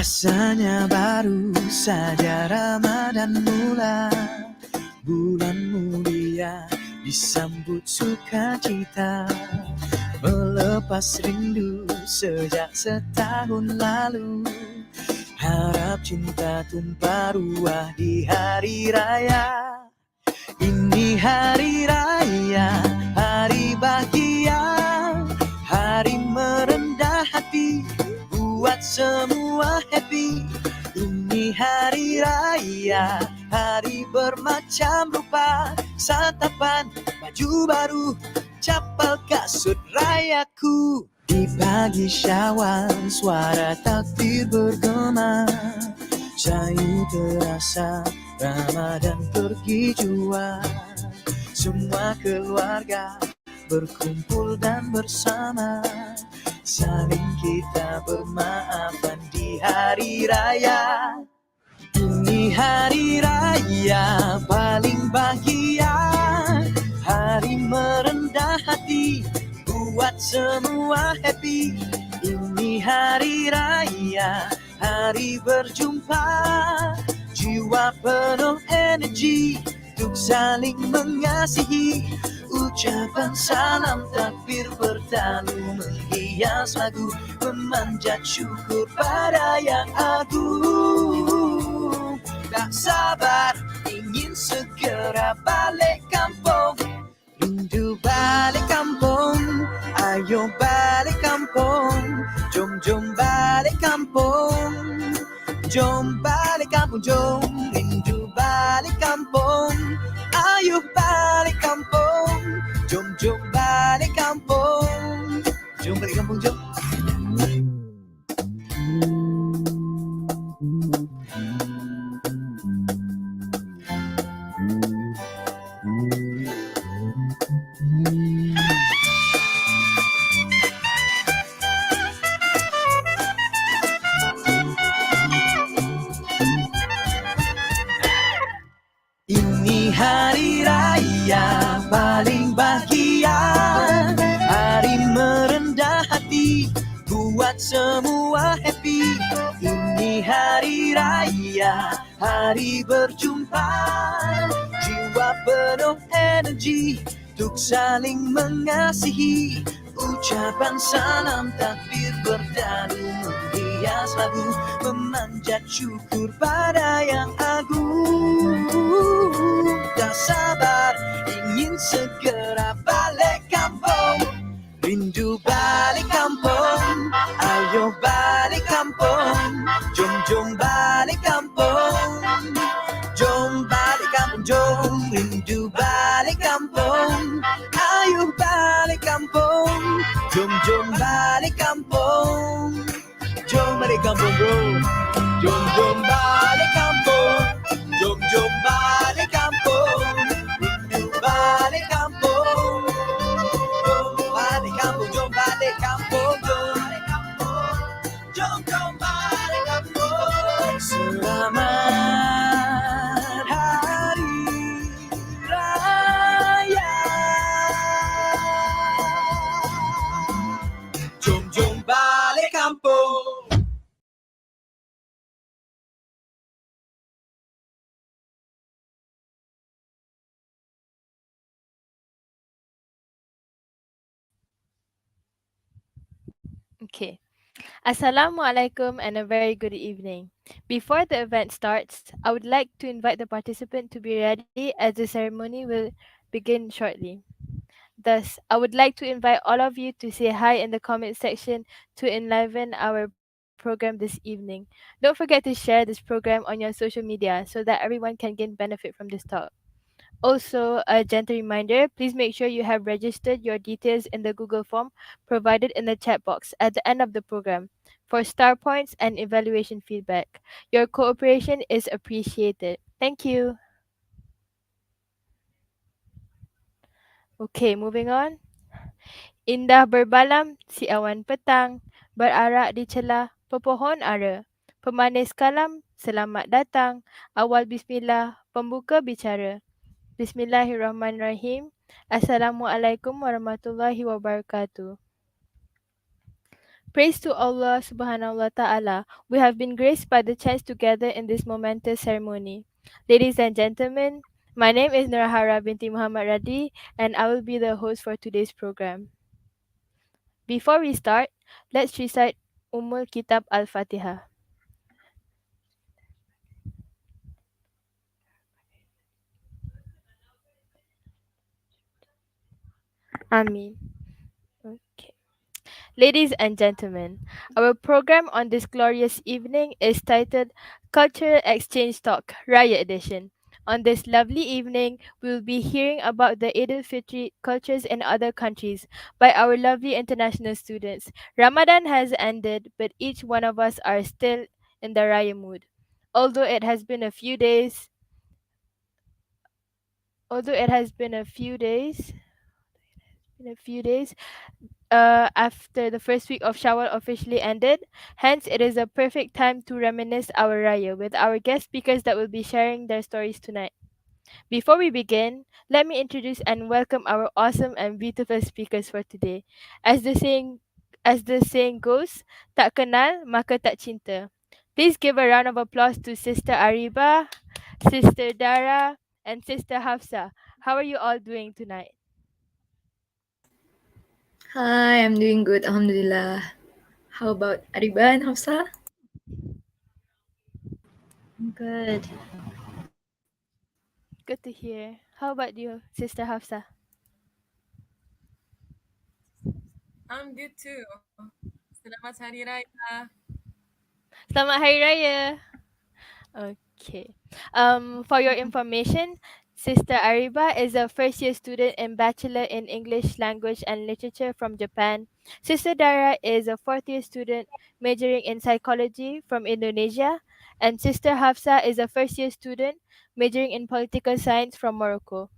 Rasanya baru saja Ramadan mula, bulan mulia disambut sukacita, melepas rindu sejak setahun lalu. Harap cinta tumpah ruah di hari raya. Ini hari raya, hari bahagia, hari merendah hati, buat semua happy. Ini hari raya, hari bermacam rupa, santapan baju baru, capal kasut rayaku. Di pagi Syawal suara takbir bergema, sayu terasa Ramadan pergi jua. Semua keluarga berkumpul dan bersama, saling kita bermaafan di hari raya. Ini hari raya paling bahagia, hari merendah hati, buat semua happy. Ini hari raya, hari berjumpa, jiwa penuh energi untuk saling mengasihi. Ucapan salam takbir bertalu menghias lagu, memanjat syukur pada yang agung. Tak sabar ingin segera balik kampung, rindu balik kampung, ayo balik kampung, jom balik kampung, jom balik kampung, jom rindu balik kampung, ayo balik kampung, jom balik kampung, jom balik kampung, jom. Ini hari raya paling bahagia, hari merendah hati, buat semua happy. Ini hari raya, hari berjumpa, jiwa penuh energi untuk saling mengasihi. Ucapan salam takbir bertalu menghias lagu, memanjat syukur pada yang agung. Tak sabar ingin segera balik kampung, rindu balik kampung, ayo balik kampung, jom balik kampung, jom balik kampung, jom rindu balik kampung, ayo balik kampung, jom balik kampung, jom balik kampung bro, jom balik kampung, jom balik kampung, rindu balik kampung, jom balik kampung, jom balik kampung, jom balik kampung. Selamat Hari Raya, jom balik kampung. Okay. Assalamualaikum and a very good evening. Before the event starts, I would like to invite the participant to be ready as the ceremony will begin shortly. Thus, I would like to invite all of you to say hi in the comment section to enliven our program this evening. Don't forget to share this program on your social media so that everyone can gain benefit from this talk. Also, a gentle reminder, please make sure you have registered your details in the Google form provided in the chat box at the end of the program for star points and evaluation feedback. Your cooperation is appreciated. Thank you. Okay, moving on. Indah berbalam si awan petang, berarak di celah pepohon ara. Pemanis kalam, selamat datang. Awal bismillah, pembuka bicara. Bismillahirrahmanirrahim. Assalamualaikum warahmatullahi wabarakatuh. Praise to Allah subhanahu wa ta'ala. We have been graced by the chance to gather in this momentous ceremony. Ladies and gentlemen, my name is Nurahara binti Muhammad Radi and I will be the host for today's program. Before we start, let's recite Ummul Kitab Al-Fatiha. Amin. Okay. Ladies and gentlemen, our program on this glorious evening is titled Cultural Exchange Talk, Raya Edition. On this lovely evening, we will be hearing about the Eid al-Fitr cultures in other countries by our lovely international students. Ramadan has ended, but each one of us are still in the Raya mood. Although it has been a few days, although it has been a few days, after the first week of Shawwal officially ended. Hence, it is a perfect time to reminisce our Raya with our guest speakers that will be sharing their stories tonight. Before we begin, let me introduce and welcome our awesome and beautiful speakers for today. As the saying as the saying goes, tak kenal maka tak cinta. Please give a round of applause to Sister Ariba, Sister Dara, and Sister Hafsa. How are you all doing tonight? Hi, I'm doing good, Alhamdulillah. How about Ariba and Hafsa? Good. Good to hear. How about you, Sister Hafsa? I'm good too. Selamat Hari Raya. Selamat Hari Raya. Okay. For your information, Sister Ariba is a first year student in Bachelor in English Language and Literature from Japan. Sister Dara is a fourth year student majoring in psychology from Indonesia. And Sister Hafsa is a first year student majoring in political science from Morocco.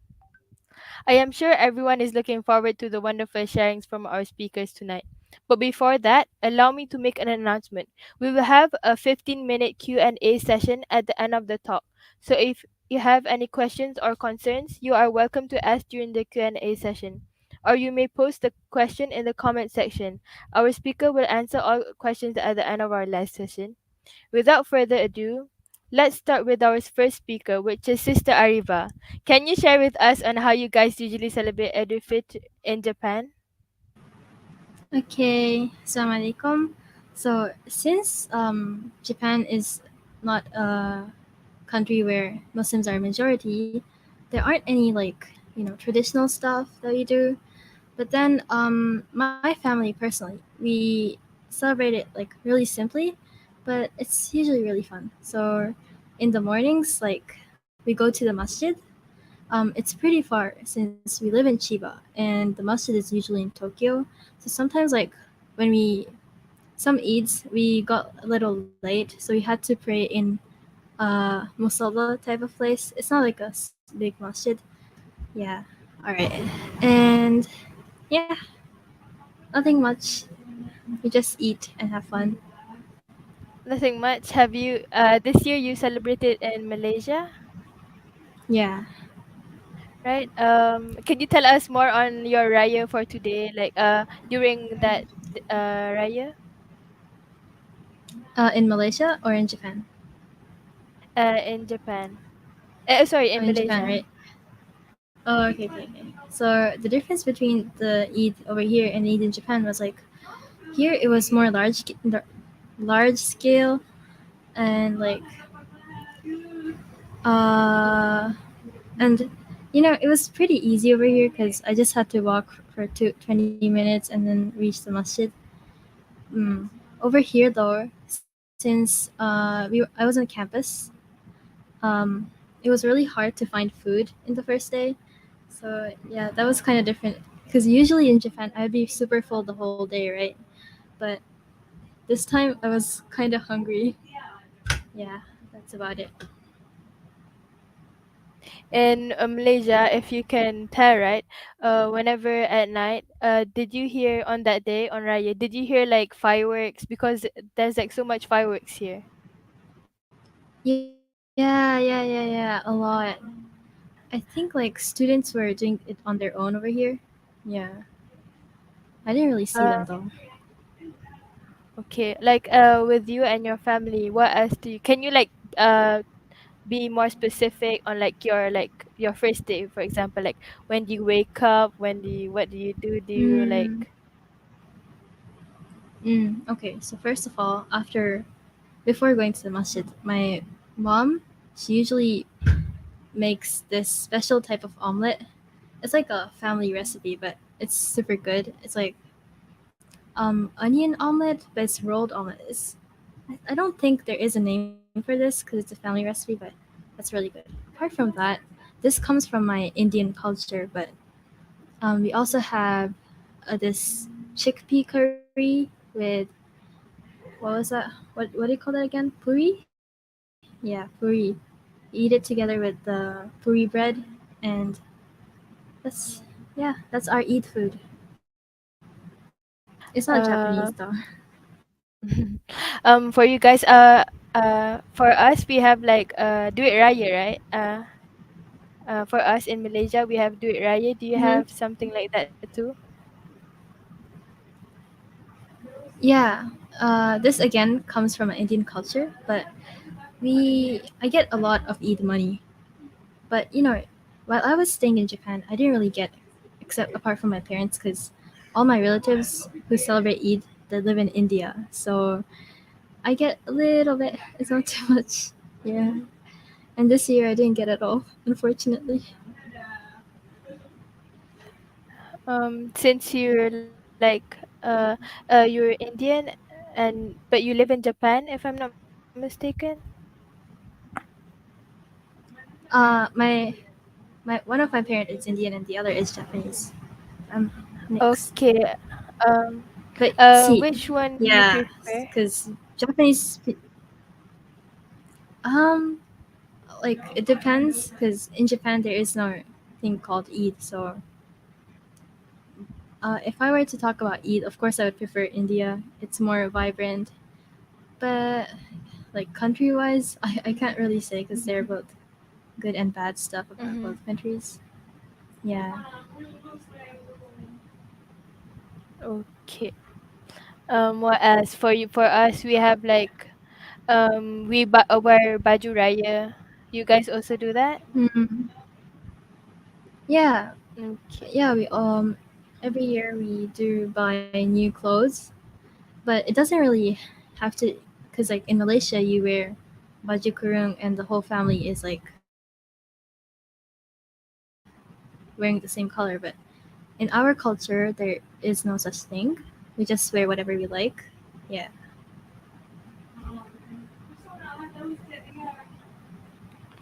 I am sure everyone is looking forward to the wonderful sharings from our speakers tonight. But before that, allow me to make an announcement. We will have a 15-minute Q&A session at the end of the talk. So if you have any questions or concerns, you are welcome to ask during the Q&A session. Or you may post the question in the comment section. Our speaker will answer all questions at the end of our last session. Without further ado, let's start with our first speaker, which is Sister Ariba. Can you share with us on how you guys usually celebrate Edufit in Japan? Okay, Assalamualaikum. So, since Japan is not a country where Muslims are majority, there aren't any traditional stuff that we do. But then my family personally, we celebrate it like really simply, but it's usually really fun. So, in the mornings, like we go to the masjid. It's pretty far since we live in Chiba, and the masjid is usually in Tokyo. So sometimes, like when we some Eids, we got a little late, so we had to pray in musalla type of place. It's not like a big masjid. Yeah. All right. And yeah, nothing much. We just eat and have fun. Nothing much. Have you this year you celebrated in Malaysia, Yeah. right? Can you tell us more on your raya for today? Like during that raya In Malaysia or in Japan? in Japan. Sorry, in In Japan, Malaysia. right? Oh, okay. So the difference between the Eid over here and Eid in Japan was like here it was more large scale, and uh and it was pretty easy over here because I just had to walk for 20 minutes and then reach the masjid. mm. Over here though, since I was on campus, um it was really hard to find food in the first day. So yeah, that was kind of different because usually in Japan I'd be super full the whole day, right? But this time I was kind of hungry. Yeah, that's about it. In Malaysia, if you can tell, right? Whenever at night, did you hear on that day on Raya? Did you hear like fireworks? Because there's like so much fireworks here. Yeah, a lot. I think like students were doing it on their own over here. Yeah, I didn't really see them Uh, though. Okay, like with you and your family, what else do you can you like be more specific on like your first day, for example, like when do you wake up, when do you what do you do? Do you Mm, like okay, so first of all, before going to the masjid, my mom, she usually makes this special type of omelet. It's like a family recipe, but it's super good. It's like onion omelet, but it's rolled omelet. I don't think there is a name for this because it's a family recipe, but that's really good. Apart from that, this comes from my Indian culture, but we also have this chickpea curry with what was that? What do you call that again? Puri? Yeah, puri. You eat it together with the puri bread, and that's yeah, that's our Eid food. It's not Japanese though. for you guys for us we have like Duit Raya, right? For us in Malaysia we have Duit Raya. Do you Hmm. have something like that too? Yeah, this again comes from an Indian culture, but I get a lot of Eid money. But while I was staying in Japan, I didn't really get, except apart from my parents, because all my relatives who celebrate Eid, they live in India. So I get a little bit. It's not too much. Yeah. And this year I didn't get it all, unfortunately. Since you're like you're Indian and but you live in Japan, if I'm not mistaken. My one of my parents is Indian and the other is Japanese. I'm mixed. Okay. Um, But see, which one do you yeah, prefer? because Japanese, um, like it depends. Because in Japan there is no thing called Eid. So, if I were to talk about Eid, of course I would prefer India. It's more vibrant. But like country wise, I can't really say because they're both good and bad stuff about Mm-hmm. both countries. Yeah. Okay. What else for you? For us, we have like wear baju raya. You guys also do that? Mm, yeah, Okay. yeah. We every year we do buy new clothes, but it doesn't really have to, because like in Malaysia you wear baju kurung and the whole family is like wearing the same color, but in our culture there is no such thing. We just wear whatever we like. Yeah.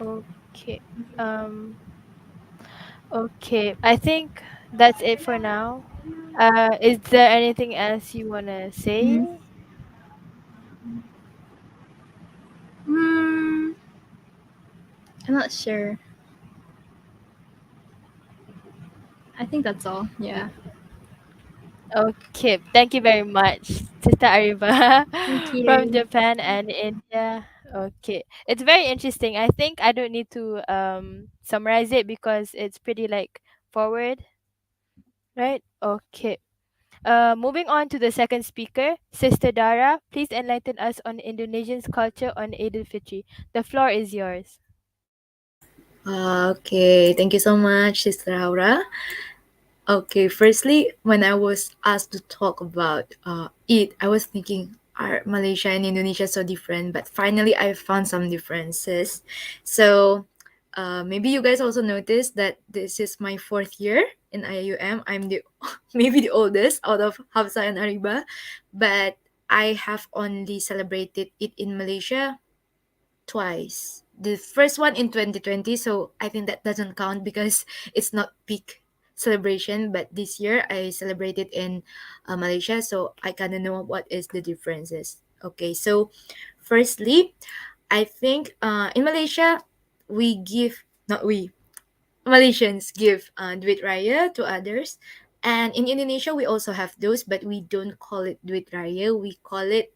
Okay. Um. Okay. I think that's it for now. Is there anything else you wanna Mm. say? Mm, I'm not sure. I think that's all. Yeah. Okay, thank you very much, Sister Ariba Thank from you. Japan and India. Okay, it's very interesting. I think I don't need to summarize it because it's pretty like forward, right? Okay. Moving on to the second speaker, Sister Dara. Please enlighten us on Indonesian's culture on Eid al-Fitr. The floor is yours. Okay, thank you so much, Sister Aura. Okay, firstly, when I was asked to talk about it, I was thinking, are Malaysia and Indonesia so different? But finally, I found some differences. So maybe you guys also noticed that this is my fourth year in IIUM. I'm the maybe the oldest out of Hafsa and Ariba, but I have only celebrated it in Malaysia twice. The first one in 2020, so I think that doesn't count because it's not peak celebration. But this year I celebrated in Malaysia, so I kind of know what is the differences. Okay, so firstly, I think in Malaysia we give not we Malaysians give duit raya to others. And in Indonesia, we also have those, but we don't call it duit raya. We call it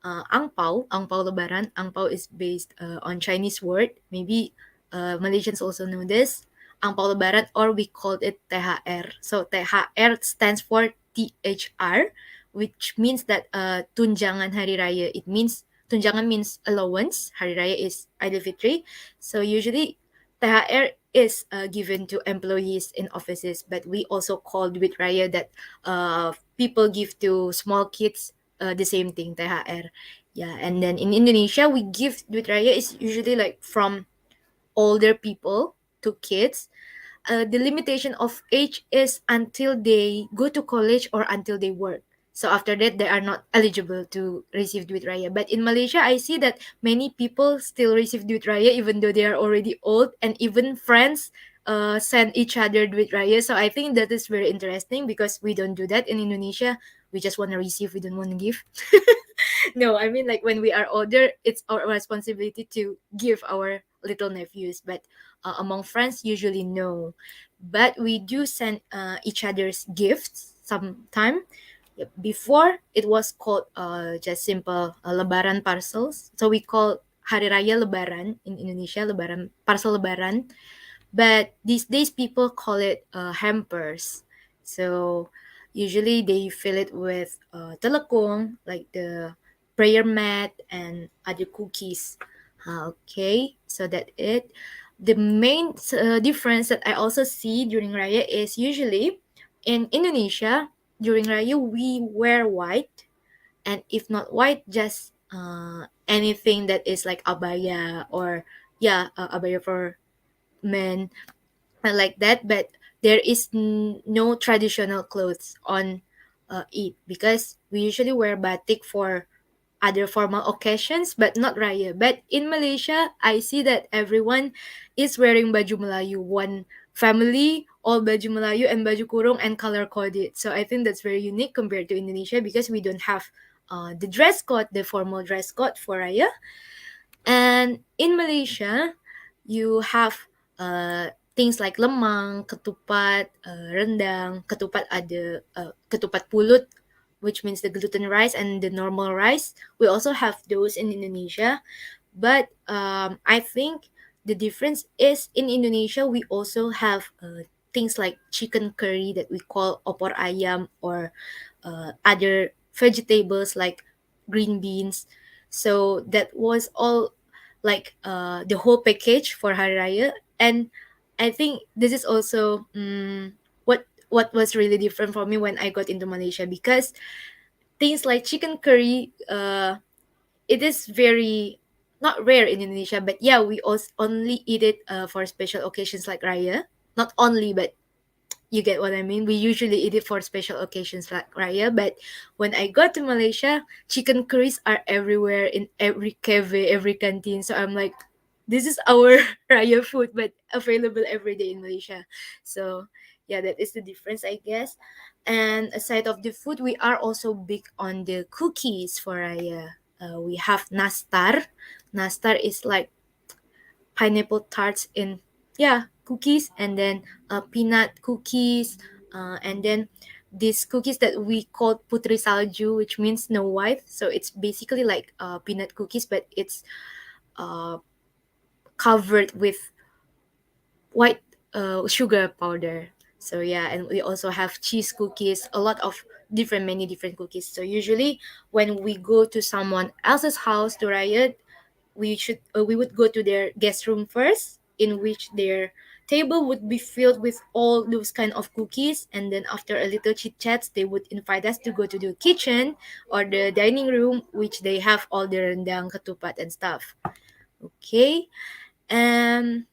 ang pao lebaran. Ang pao is based on Chinese word. Maybe Malaysians also know this. Ang pao lebaran, or we called it THR. So THR stands for THR, which means that tunjangan Hari Raya. It means tunjangan means allowance. Hari Raya is Idul Fitri. So usually THR is given to employees in offices, but we also call Duit Raya that people give to small kids the same thing, THR. Yeah, and then in Indonesia, we give Duit Raya is usually like from older people to kids. The limitation of age is until they go to college or until they work. So after that, they are not eligible to receive Duit Raya. But in Malaysia, I see that many people still receive Duit Raya even though they are already old, and even friends send each other Duit Raya. So I think that is very interesting because we don't do that in Indonesia. We just want to receive, we don't want to give. No, I mean like when we are older, it's our responsibility to give our little nephews. But among friends, usually no. But we do send each other's gifts sometime. Yep. Before it was called just simple Lebaran parcels. So we call Hari Raya Lebaran in Indonesia, Lebaran parcel Lebaran. But these days people call it hampers. So usually they fill it with telekung, like the prayer mat and other cookies. Okay, so that it. The main difference that I also see during Raya is usually in Indonesia during Raya we wear white, and if not white, just anything that is like abaya or yeah, abaya for men like that. But there is no traditional clothes on it because we usually wear batik for other formal occasions but not raya. But in Malaysia, I see that everyone is wearing baju Melayu, one family all baju Melayu and baju kurung and color coded. So I think that's very unique compared to Indonesia because we don't have the dress code, the formal dress code for raya. And in Malaysia, you have things like lemang, ketupat, rendang. Ketupat ada ketupat pulut, which means the gluten rice and the normal rice. We also have those in Indonesia. But I think the difference is in Indonesia, we also have things like chicken curry that we call opor ayam, or other vegetables like green beans. So that was all like the whole package for Hari Raya. And I think this is also what was really different for me when I got into Malaysia, because things like chicken curry, it is very not rare in Indonesia, but yeah, we also only eat it for special occasions like Raya. Not only, but you get what I mean. We usually eat it for special occasions like Raya. But when I got to Malaysia, chicken curries are everywhere in every cafe, every canteen. So I'm like, this is our Raya food, but available every day in Malaysia. So yeah, that is the difference, I guess. And aside of the food, we are also big on the cookies for Raya. We have nastar. Nastar is like pineapple tarts in, yeah, cookies, and then peanut cookies, and then these cookies that we call putri salju, which means Snow White. So it's basically like peanut cookies, but it's uh, covered with white sugar powder. So yeah, and we also have cheese cookies, a lot of many different cookies. So usually when we go to someone else's house to riot, we would go to their guest room first, in which their table would be filled with all those kind of cookies, and then after a little chit chats, they would invite us to go to the kitchen or the dining room, which they have all the rendang, ketupat, and stuff. Okay. um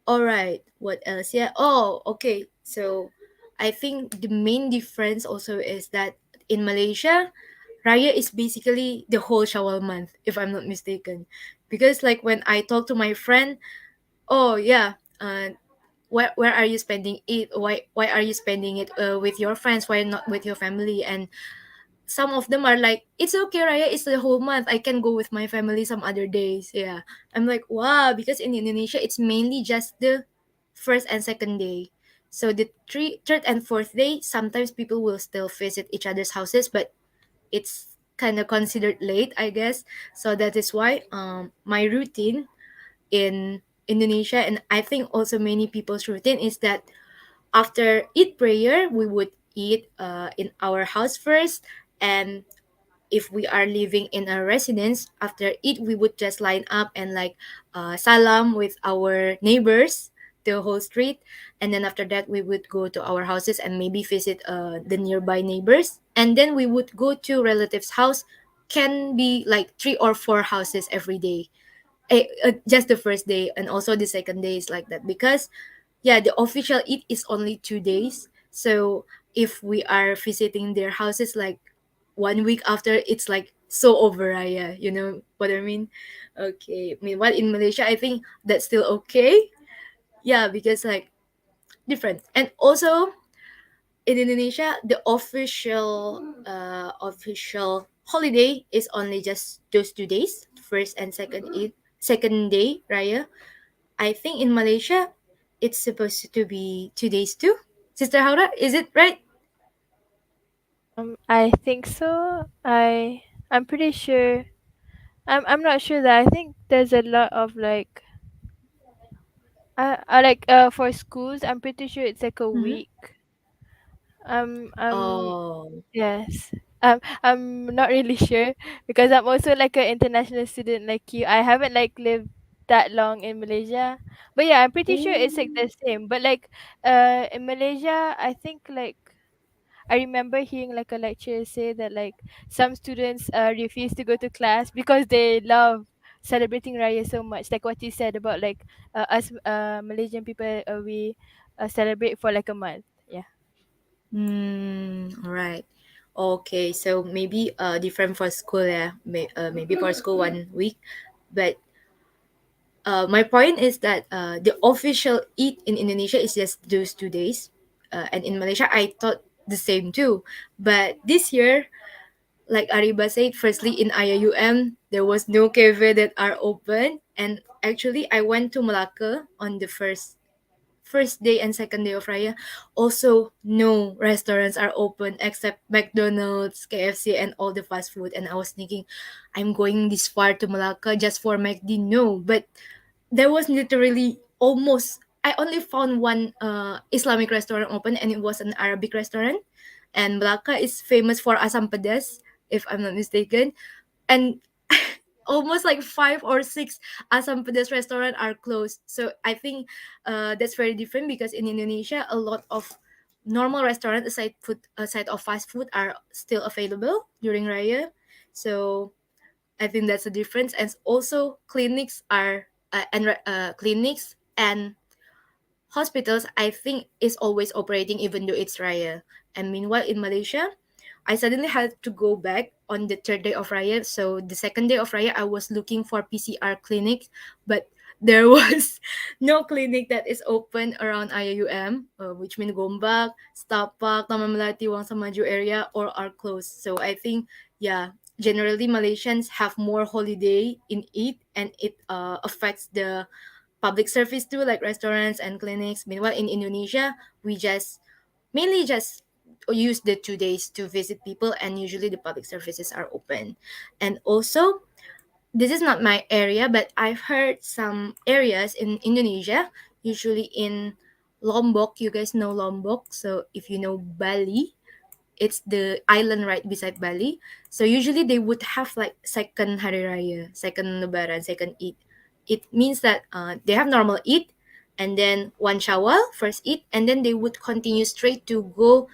all right, what else? Yeah, oh, okay. So I think the main difference also is that in Malaysia, Raya is basically the whole Shawwal month, if I'm not mistaken. Because like when I talk to my friend, oh yeah, where are you spending it? Why are you spending it with your friends? Why not with your family? And some of them are like, it's okay, Raya, it's the whole month. I can go with my family some other days. Yeah. I'm like, wow, because in Indonesia, it's mainly just the first and second day. So the third and fourth day, sometimes people will still visit each other's houses, but it's kind of considered late, I guess. So that is why my routine in Indonesia, and I think also many people's routine, is that after Eid prayer, we would eat in our house first, and if we are living in a residence, after it we would just line up and like salam with our neighbors, the whole street, and then after that we would go to our houses and maybe visit the nearby neighbors, and then we would go to relatives house, can be like 3 or 4 houses every day. Just the first day, and also the second day is like that, because yeah, the official eid is only 2 days. So if we are visiting their houses like 1 week after, it's like so over Raya, you know what I mean? Okay, meanwhile in Malaysia I think that's still okay. Yeah, because like different. And also in Indonesia, the official holiday is only just those 2 days, first and second eid, second day Raya. I think in Malaysia, it's supposed to be 2 days too. Sister Haura, is it right? I think so. I'm pretty sure. I'm not sure that. I think there's a lot of like I like for schools. I'm pretty sure it's like a Mm-hmm. week. I'm Oh. yes. I'm not really sure because I'm also like an international student like you. I haven't like lived that long in Malaysia. But yeah, I'm pretty sure it's like Oh. the same. But like in Malaysia, I think like I remember hearing like a lecturer say that like some students refuse to go to class because they love celebrating Raya so much. Like what you said about like us Malaysian people, we celebrate for like a month. Yeah. All right. Okay, so maybe different for school, yeah. Maybe for school 1 week, but my point is that the official Eid in Indonesia is just those 2 days, and in Malaysia I thought the same too. But this year, like Ariba said, firstly in IIUM there was no cafe that are open, and actually I went to Malacca on the first day and second day of Raya. Also, no restaurants are open except McDonald's, KFC, and all the fast food. And I was thinking, I'm going this far to Malacca just for McD. No, but there was literally almost. I only found one Islamic restaurant open, and it was an Arabic restaurant. And Malacca is famous for asam pedas, if I'm not mistaken. And almost like 5 or 6 asam pedas restaurant are closed. So I think that's very different, because in Indonesia a lot of normal restaurant aside of fast food are still available during Raya. So I think that's the difference. And also clinics and hospitals, I think, is always operating even though it's Raya. And meanwhile in Malaysia, I suddenly had to go back on the third day of Raya. So the second day of Raya, I was looking for PCR clinic, but there was no clinic that is open around IIUM, which means Gombak, Stapak, Taman Melati, Wang Samaju area, or are closed. So I think, yeah, generally Malaysians have more holiday in it, and it affects the public service too, like restaurants and clinics. Meanwhile, in Indonesia, we just mainly just use the 2 days to visit people, and usually the public services are open. And also, this is not my area, but I've heard some areas in Indonesia, usually in Lombok. You guys know Lombok, so if you know Bali, it's the island right beside Bali. So usually they would have like second Hari Raya, second Lebaran, second Eid. It means that they have normal Eid, and then one Shawwal, first Eid, and then they would continue straight to go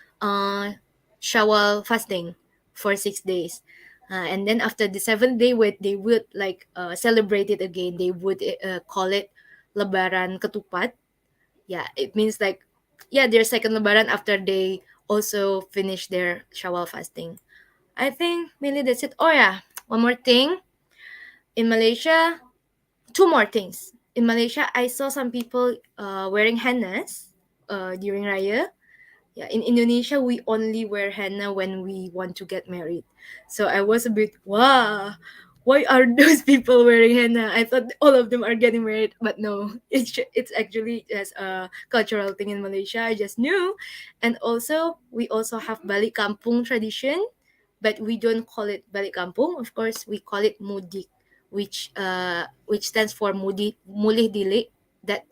Shawwal fasting for 6 days. And then after the seventh day, they would like celebrate it again. They would call it Lebaran Ketupat. Yeah, it means like, yeah, their second Lebaran after they also finish their Shawwal fasting. I think mainly that's it. Oh yeah, one more thing. In Malaysia, two more things. In Malaysia, I saw some people wearing hennas during Raya. Yeah, in Indonesia, we only wear henna when we want to get married. So I was a bit, wow, why are those people wearing henna? I thought all of them are getting married, but no, it's actually just a cultural thing in Malaysia. I just knew. And also, we also have balik kampung tradition, but we don't call it balik kampung. Of course, we call it mudik, which stands for mulih dili. That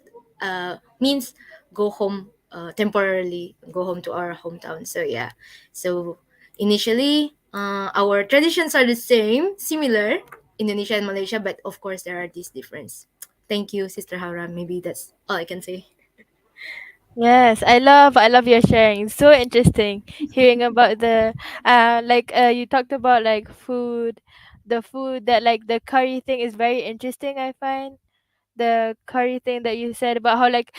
means go home temporarily go home to our hometown. So yeah, so initially our traditions are the same, similar, Indonesia and Malaysia, but of course there are these difference. Thank you, Sister Haura. Maybe that's all I can say. Yes, I love your sharing. It's so interesting hearing about the you talked about like food, the food that like the curry thing is very interesting, I find. The curry thing that you said about how like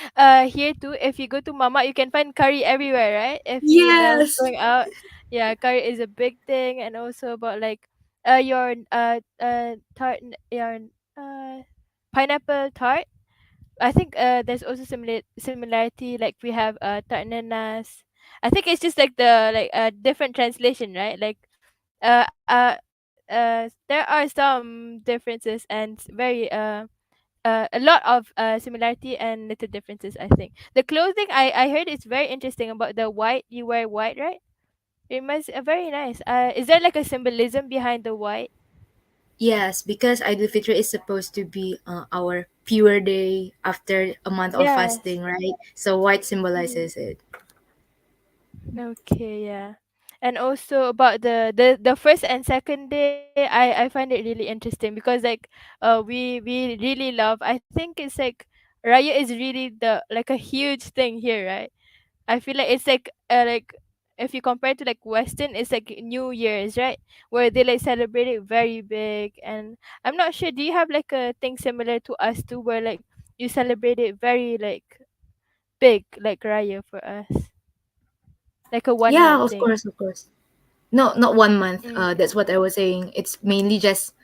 here too, if you go to mama you can find curry everywhere, right? If you Yes. going out, yeah, curry is a big thing. And also about like your tart, your uh pineapple tart. I think there's also similarity, like we have tarnanas. I think it's just like the like different translation, right? Like there are some differences and very a lot of similarity and little differences. I think the clothing, I heard it's very interesting about the white. You wear white, right? It must very nice. Is there like a symbolism behind the white? Yes, because Idul Fitr is supposed to be our pure day after a month of Yes. fasting, right? So white Mm. symbolizes it. Okay, yeah. And also about the first and second day, I find it really interesting because like we really love. I think it's like Raya is really the like a huge thing here, right? I feel like it's like if you compare to like Western, it's like New Year's, right? Where they like celebrate it very big. And I'm not sure. Do you have like a thing similar to us too, where like you celebrate it very like big, like Raya for us, like a one Yeah, month of thing? course, of course. No, not 1 month. Mm, That's what I was saying. It's mainly just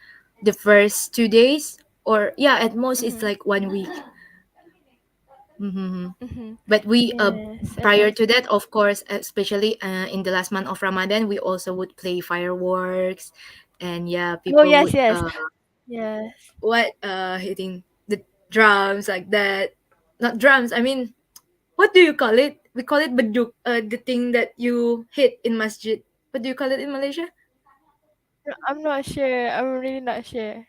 the first 2 days, or yeah, at most it's mm-hmm, like 1 week. Mm-hmm. mm-hmm. But we Yes, and prior also. to that, of course, especially in the last month of Ramadan, we also would play fireworks, and yeah, Oh people yes, would yes, yes. hitting the drums like that. Not drums. I mean, what do you call it? We call it beduk. The thing that you hit in masjid. What do you call it in Malaysia? I'm not sure. I'm really not sure.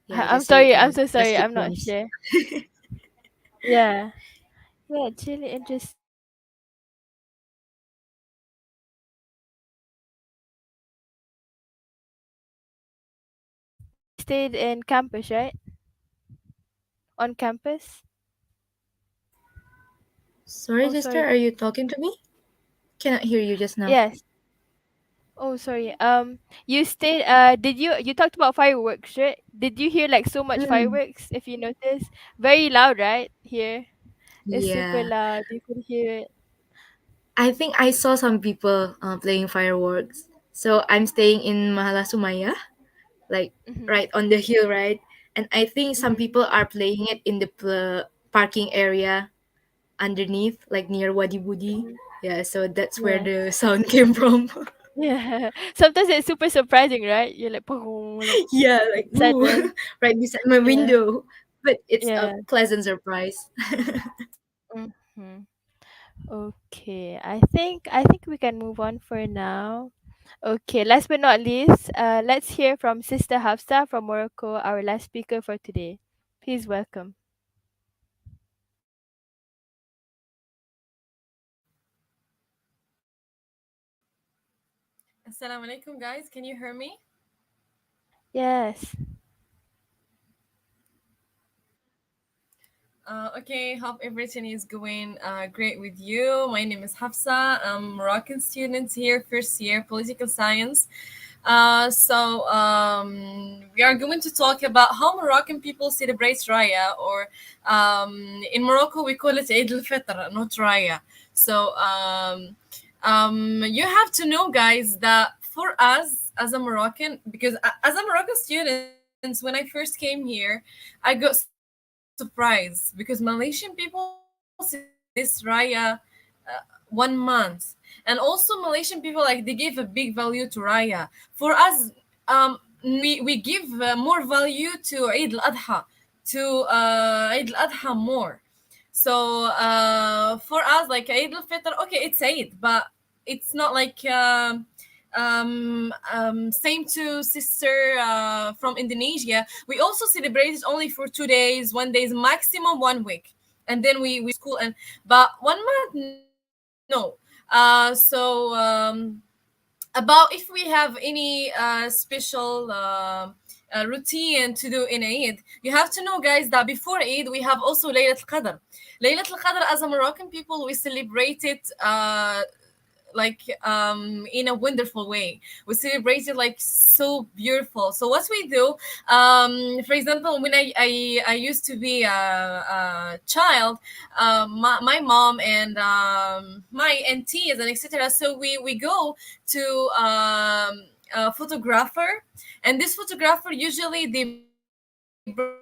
Yeah, I'm just so sorry. I'm so just sorry. the I'm not drums. sure. Yeah. Yeah, it's really interesting. You stayed in campus, right? On campus? Sorry, Oh, sister, sorry. are you talking to me? Cannot hear you just now. Yes. Oh, sorry. You stayed. Did you talked about fireworks, right? Did you hear like so much Mm, fireworks? If you notice, very loud, right? Here, it's super yeah. loud. You could hear it. I think I saw some people playing fireworks. So I'm staying in Mahallah Sumaya, like Mhm. right on the hill, right? And I think some Mhm. people are playing it in the parking area underneath, like near Wadi Budi. Mhm. Yeah, so that's where Yeah. the sound came from. Yeah. Sometimes it's super surprising, right? You're like, "Pong," like Yeah, like ooh, sudden. right beside my Yeah. window. But it's a Yeah. pleasant surprise. Mhm. Okay, I think we can move on for now. Okay, last but not least, let's hear from Sister Hafsa from Morocco, our last speaker for today. Please welcome. Assalamualaikum, guys. Can you hear me? Yes. Okay, hope everything is going great with you. My name is Hafsa. I'm Moroccan student here, first year political science. We are going to talk about how Moroccan people celebrate Raya, or in Morocco we call it Eid al-Fitr, not Raya. You have to know, guys, that for us as a Moroccan, because as a Moroccan student, when I first came here, I got surprised because Malaysian people celebrate this Raya 1 month, and also Malaysian people like they give a big value to Raya. For us, we give more value to Eid al-Adha, Eid al-Adha more. So for us, like Eid al-Fitr, okay, it's Eid, but it's not like same to sister from Indonesia. We also celebrate it only for 2 days, 1 day, maximum 1 week. and then we school. And but 1 month, no. About if we have any special routine to do in Eid, you have to know, guys, that before Eid we have also Laylatul Qadr. Laylatul Qadr, as a Moroccan people, we celebrate it in a wonderful way. We celebrate it like so beautiful. So what we do, for example, when I used to be a child, my mom and my aunties and etc. So we go to a photographer, and this photographer usually they bring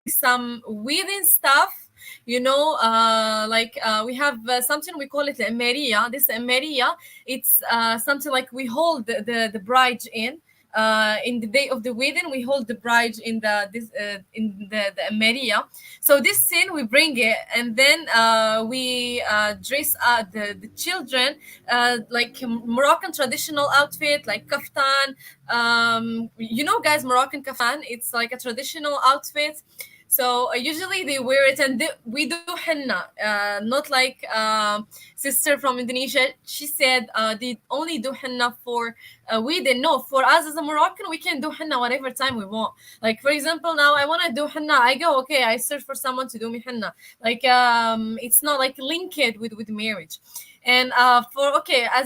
some wedding stuff, we have something we call it Maria. This Maria, it's something like we hold the bride in the day of the wedding. We hold the bride in the Maria. So this scene we bring it, and then we dress the children like Moroccan traditional outfit, like kaftan. Guys, Moroccan kaftan, it's like a traditional outfit. So usually they wear it, and we do henna, not like sister from Indonesia. She said they only do henna for we didn't know. For us as a Moroccan, we can do henna whatever time we want. Like for example, now I want to do henna, I go, okay, I search for someone to do me henna. Like it's not like linked with marriage. And as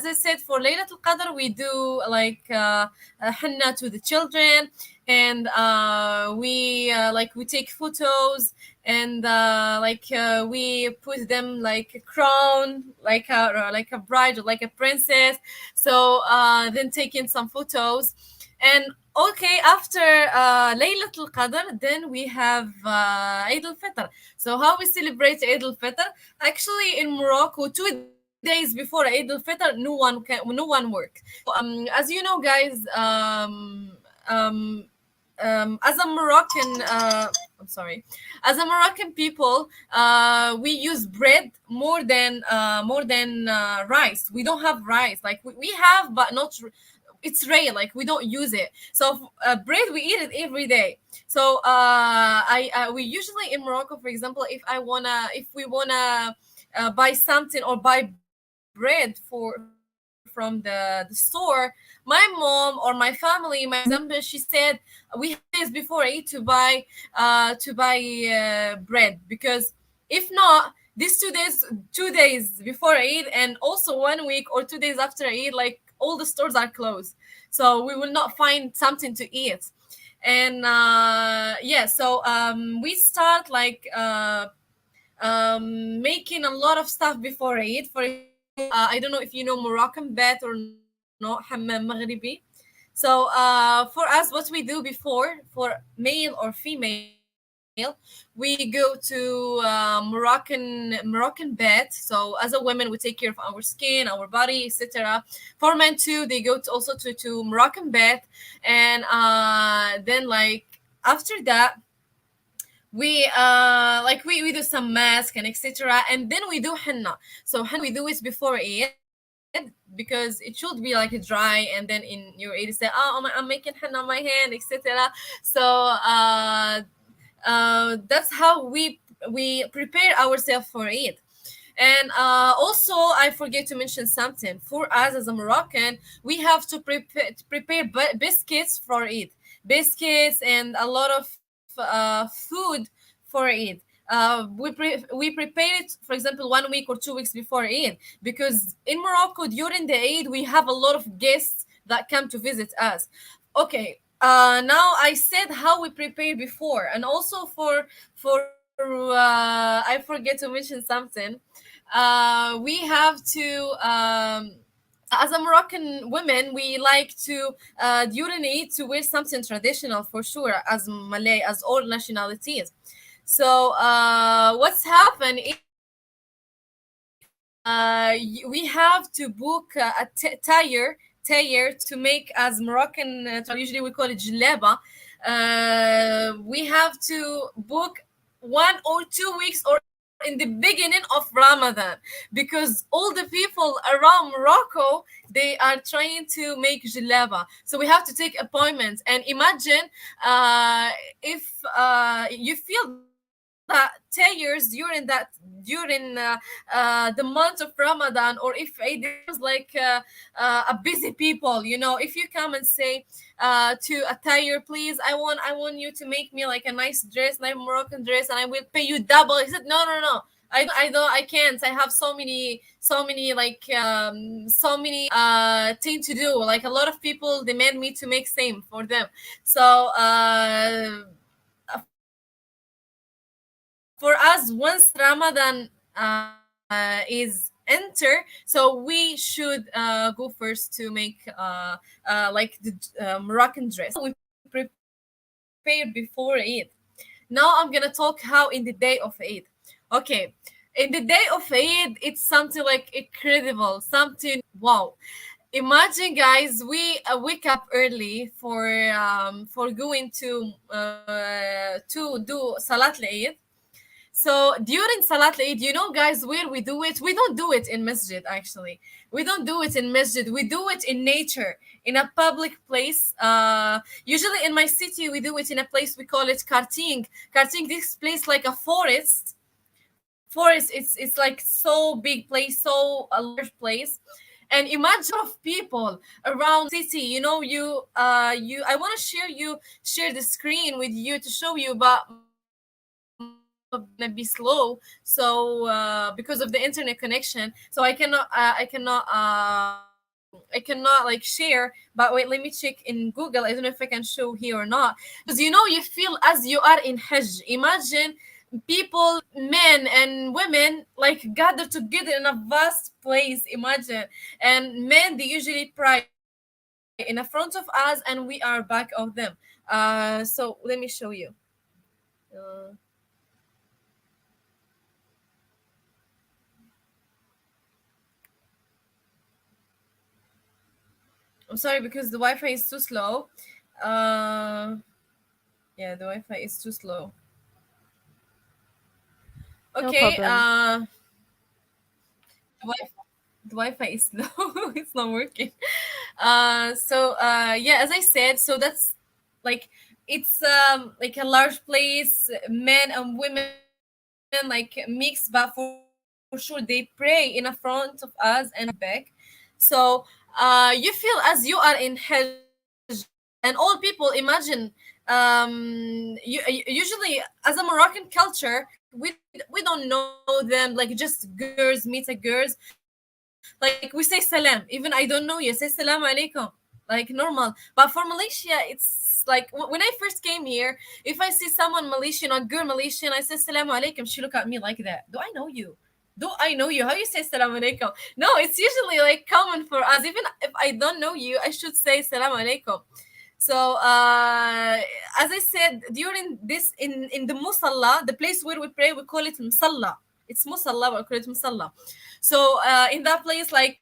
I said, for Laylatul Qadr, we do like henna to the children, and we take photos, and we put them like a crown, like a bride or like a princess. So then taking some photos, and okay, after Laylatul Qadr, then we have Eid al-Fitr. So how we celebrate Eid al-Fitr? Actually, in Morocco, 2 days before Eid al-Fitr, no one work. As you know, guys, as a Moroccan, I'm sorry, as a Moroccan people, we use bread more than rice. We don't have rice. Like we have, but not. It's rare. Like we don't use it. So bread, we eat it every day. So we usually in Morocco, for example, if we wanna buy something or buy bread from the store, my mom or my family, my example, she said we have days before Eid to buy bread, because if not, these 2 days before Eid, and also 1 week or 2 days after Eid, like all the stores are closed, so we will not find something to eat. And we start like making a lot of stuff before Eid. For example, I don't know if you know Moroccan bet or not, hammam maghribi. So for us, what we do before, for male or female, we go to Moroccan bet. So as a woman, we take care of our skin, our body, etc. For men too, they go to Moroccan bet, and then like after that, we do some mask and etc. And then we do henna. So henna we do it before Eid, because it should be like dry, and then in your Eid you say, oh, I'm making henna on my hand, etc. So that's how we prepare ourselves for Eid. And also, I forget to mention something. For us as a Moroccan, we have to prepare biscuits for Eid, biscuits and a lot of food for Eid. We prepare it, for example, 1 week or 2 weeks before Eid, because in Morocco during the Eid we have a lot of guests that come to visit us. Okay, now I said how we prepare before, and also for I forget to mention something. We have to as a Moroccan women, we like to during Eid to wear something traditional for sure, as Malay, as all nationalities. So what's happened is we have to book a tire to make as Moroccan. Usually we call it jaleba. We have to book 1 or 2 weeks or in the beginning of Ramadan, because all the people around Morocco, they are trying to make jaleba. So we have to take appointments. And imagine if you feel that tayers during the month of Ramadan, or if Eid is like a busy people, if you come and say to a tailor, please, I want you to make me like a nice dress, nice Moroccan dress, and I will pay you double. He said, no, no, no. I can't. I have so many things to do. Like a lot of people demand me to make same for them. So for us, once Ramadan is enter, so we should go first to make like the Moroccan dress. We prepared before Eid. Now I'm gonna talk how in the day of Eid. Okay, in the day of Eid, it's something like incredible, something wow. Imagine, guys, we wake up early for going to do Salat al-Eid. So during Salat Eid, guys, where we do it, we don't do it in masjid, actually. We don't do it in masjid. We do it in nature, in a public place. Usually in my city, we do it in a place, we call it karting. Karting, this place like a forest. Forest, it's like so big place, so a large place. And imagine of people around city, I want to share the screen with you to show you, but gonna be slow, so because of the internet connection, so I cannot like share. But wait, let me check in Google. I don't know if I can show here or not, because you feel as you are in Hajj. Imagine people, men and women, like gather together in a vast place. Imagine, and men, they usually pray in the front of us and we are back of them. So let me show you. uh, I'm sorry because the Wi-Fi is too slow. Yeah, the Wi-Fi is too slow. No Okay, problem. the Wi-Fi is slow. It's not working. Yeah, as I said, so that's like it's like a large place, men and women like mixed, but for sure they pray in the front of us and back. So you feel as you are in Hajj, and all people imagine. Usually as a Moroccan culture, we don't know them like just girls meet a girls. Like we say salam, even I don't know you, say salam alaikum, like normal. But for Malaysia, it's like when I first came here, if I see someone Malaysian or girl Malaysian, I say salam alaikum, she look at me like that. Do I know you? How you say salam alaikum? No, it's usually like common for us. Even if I don't know you, I should say salam alaikum. So as I said, during this in the musalla, the place where we pray, we call it musalla. It's musalla, we call it musalla. So in that place, like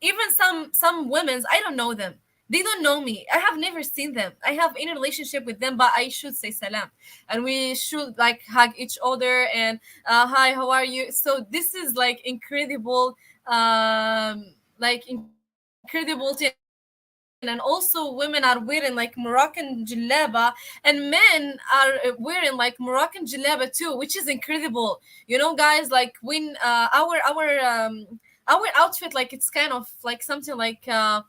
even some women's, I don't know them. They don't know me. I have never seen them. I have any relationship with them, but I should say salam, and we should like hug each other and hi, how are you? So this is like incredible, incredible thing. And also women are wearing like Moroccan jillaba, and men are wearing like Moroccan jillaba too, which is incredible. Guys, like when our outfit, like it's kind of like something like of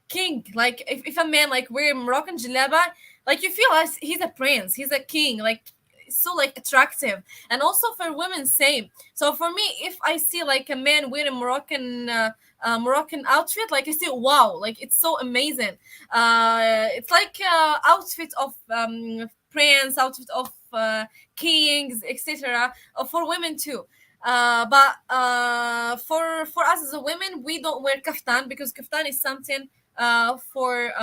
king. Like if a man like wearing Moroccan jillaba, like you feel as he's a prince, he's a king, like so like attractive. And also for women, same. So for me, if I see like a man wearing Moroccan outfit, like I say wow, like it's so amazing. It's like outfit of prince, outfit of kings, etc. For women too. But for us as a women, we don't wear kaftan, because kaftan is something for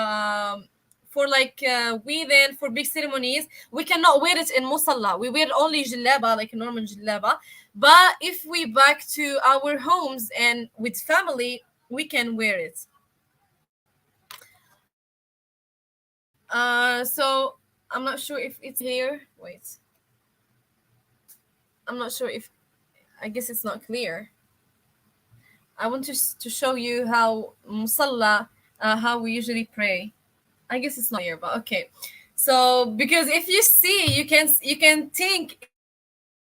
like wedding, for big ceremonies. We cannot wear it in musalla. We wear only jillaba, like a normal jillaba. But if we back to our homes and with family, we can wear it. So I'm not sure if it's here. Wait, I'm not sure if, I guess it's not clear. I want to show you how musalla, how we usually pray. I guess it's not here, but okay. So because if you see, you can think,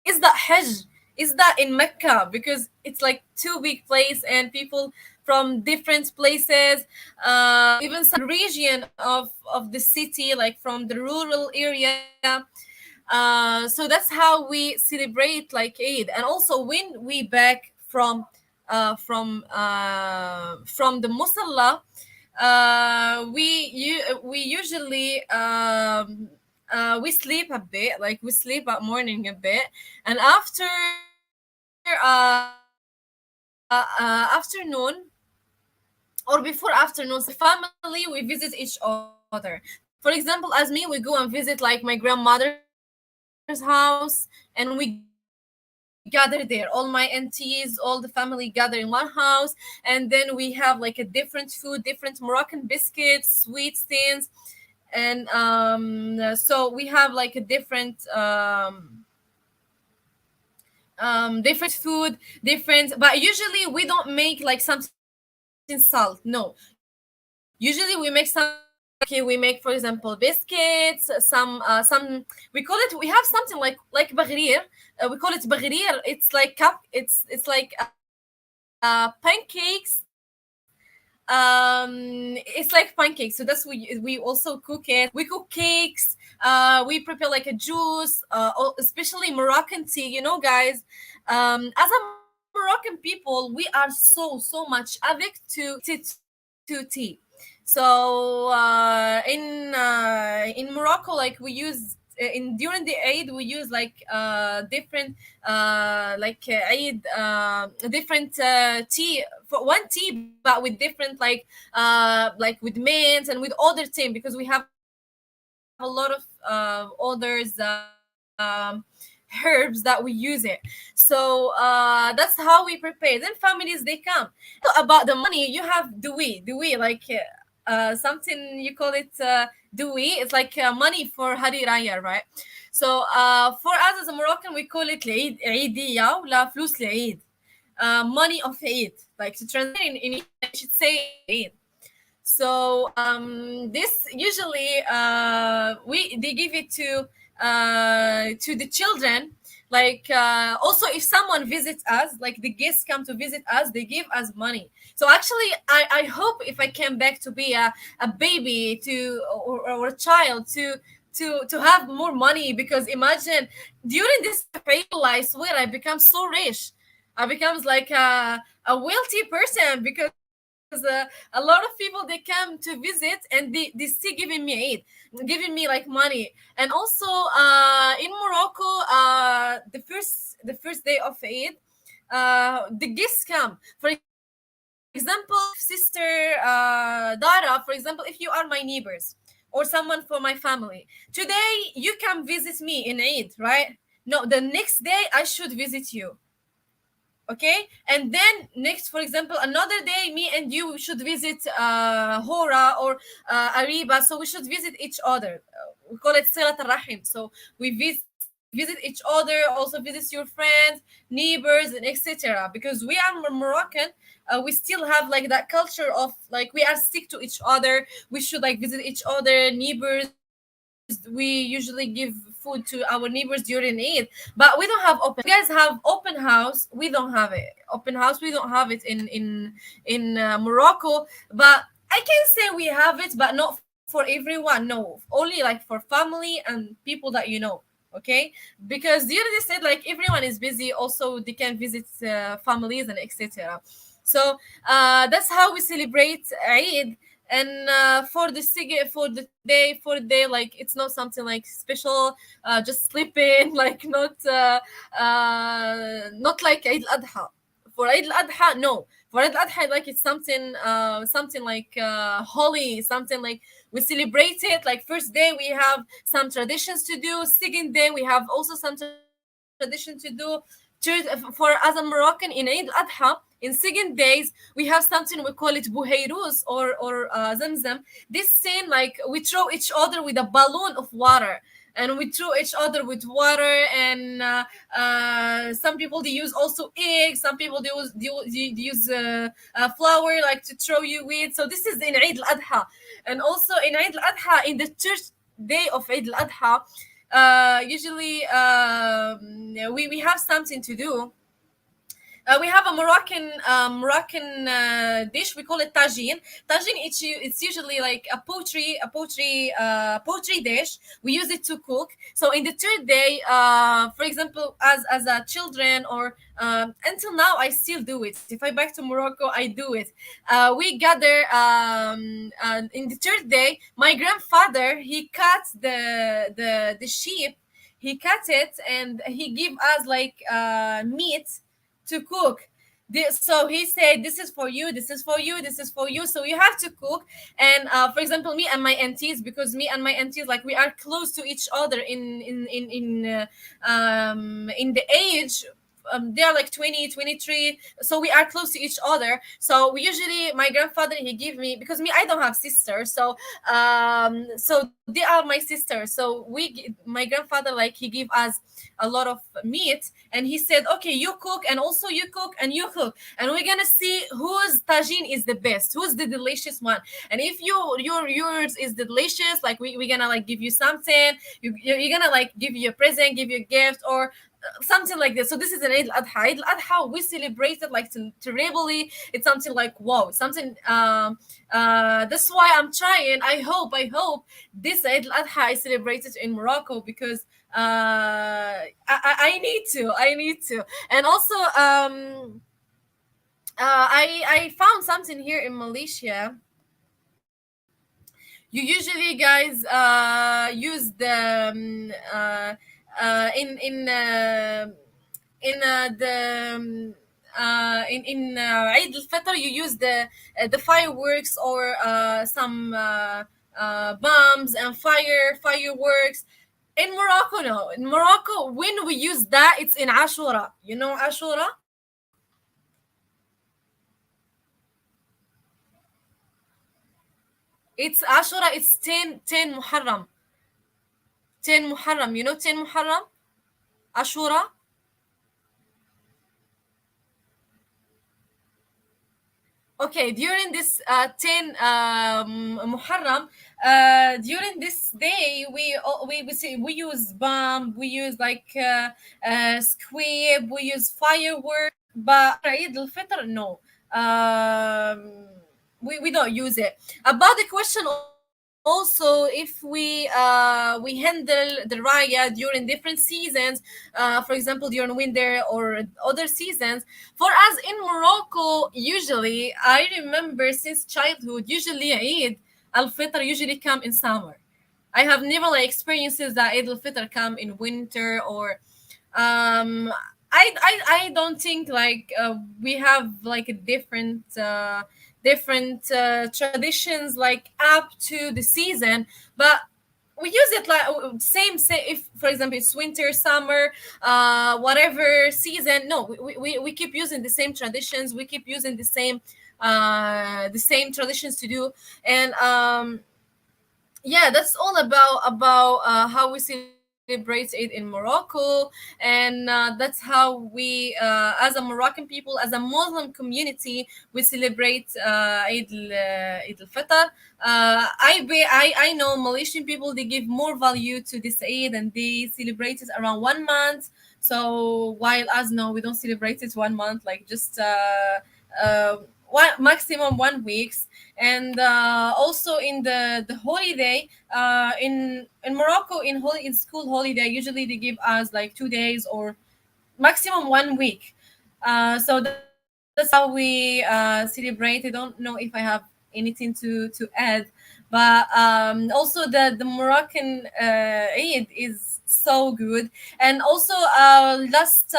is that Hajj? Is that in Mecca? Because it's like too big place and people from different places, even some region of the city, like from the rural area. So that's how we celebrate like Eid. And also when we back from the Musalla, we usually we sleep a bit, like we sleep at morning a bit, and afternoon or before afternoon, so family, we visit each other. For example, as me, we go and visit like my grandmother's house, and we gather there. All my aunties, all the family gather in one house, and then we have like a different food, different Moroccan biscuits, sweet things, and so we have like a different food, different. But usually we don't make like something salt. No, usually we make something like, okay, we make, for example, biscuits, some we call it, we have something like bagrir. We call it bagrir. It's like it's like pancakes. It's like pancakes, so that's we also cook it. We cook cakes. We prepare like a juice, especially Moroccan tea, guys. As a Moroccan people, we are so much addict to tea. So in Morocco, like we use in during the Eid, we use like different Eid different tea, for one tea, but with different like with mint and with other tea, because we have a lot of others herbs that we use it. So that's how we prepare. Then families, they come. Also about the money, you have dui like something you call it dui. It's like money for Hari Raya, right? So for us as a Moroccan, we call it العيد عيدية ولا فلوس العيد. Money of Eid, like to translate in English, I should say Eid. So this usually they give it to the children. Like also, if someone visits us, like the guests come to visit us, they give us money. So actually, I hope if I came back to be a baby or a child to have more money, because imagine during this April, I swear I become so rich. I becomes like a wealthy person, because a lot of people, they come to visit and they still giving me aid, giving me like money. And also in Morocco, the first day of Eid, the guests come. For example, sister Dara, for example, if you are my neighbors or someone for my family, today you come visit me in Eid, right? No, the next day I should visit you. Okay, and then next, for example, another day, me and you should visit Hora or Ariba, so we should visit each other. We call it Silat al-Rahim. So we visit each other, also visit your friends, neighbors, and etc. Because we are Moroccan, we still have like that culture of like we are stick to each other. We should like visit each other, neighbors. We usually give food to our neighbors during Eid, but we don't have open. You guys have open house. We don't have it. Open house. We don't have it in Morocco. But I can say we have it, but not for everyone. No, only like for family and people that you know. Okay, because the other said like everyone is busy. Also, they can visit families and etc. So that's how we celebrate Eid. And for the day, like it's not something like special, just sleeping like not like Eid al-Adha. For Eid al-Adha, no. For Eid al-Adha, like it's something like holy, something like we celebrate it. Like first day we have some traditions to do, second day we have also some tradition to do. For as a Moroccan, in Eid al-Adha, in second days we have something we call it buhayrus or zamzam. This saying like we throw each other with a balloon of water, and we throw each other with water. And some people, they use also eggs, some people they use flour like to throw you with. So this is in Eid al-Adha. And also in Eid al-Adha, in the church, day of Eid al-Adha, usually we have something to do. We have a Moroccan dish. We call it tagine. Tagine, it's usually like a poultry dish. We use it to cook. So in the third day, for example, as a children, or until now, I still do it. If I back to Morocco, I do it. We gather in the third day. My grandfather, he cut the sheep. He cut it and he give us like meat to cook. So he said, "This is for you. This is for you. This is for you." So you have to cook. And for example, me and my aunties, because me and my aunties, like, we are close to each other in the age. They are like 20, 23, so we are close to each other. So we usually, my grandfather, he give me, because me, I don't have sisters, so they are my sisters. So my grandfather, like, he give us a lot of meat, and he said, "Okay, you cook, and also you cook, and you cook, and we're gonna see whose tagine is the best, who's the delicious one. And if yours is delicious, like, we're gonna like give you something. You're gonna like give you a present, give you a gift, or something like this." So this is an Eid al-Adha. Eid al-Adha, we celebrate it like terribly. It's something like, wow, something. That's why I'm trying. I hope this Eid al-Adha is celebrated in Morocco, because I need to. And also, I found something here in Malaysia. You usually, guys, use the in Eid al-Fitr, you use the fireworks, or some bombs and fireworks. In Morocco, no. In Morocco, when we use that, it's in Ashura. You know Ashura? It's Ashura. It's 10 Muharram. 10 Muharram. You know 10 Muharram? Ashura? Okay, during this 10 Muharram, during this day, we use bomb, we use like squib, we use fireworks. But Eid al-Fitr, no. We don't use it. About the question also, if we handle the raya during different seasons, for example during winter or other seasons. For us in Morocco, usually, I remember since childhood, usually Eid al-Fitr usually come in summer. I have never like experiences that Eid al-Fitr come in winter, or um I don't think like we have like a different traditions like up to the season, but we use it like same. Say if, for example, it's winter, summer, whatever season. No, we keep using the same traditions. We keep using the same traditions to do. And yeah, that's all about how we celebrate it in Morocco. And that's how we, as a Moroccan people, as a Muslim community, we celebrate Eid al-Fitr. I know Malaysian people, they give more value to this Eid, and they celebrate it around 1 month. So while us, no, we don't celebrate it 1 month, like just one, maximum 1 weeks. And also in the holiday, in Morocco, in school holiday, usually they give us like 2 days or maximum 1 week. So that's how we celebrate. I don't know if I have anything to add, but also the Moroccan Eid is so good. And also last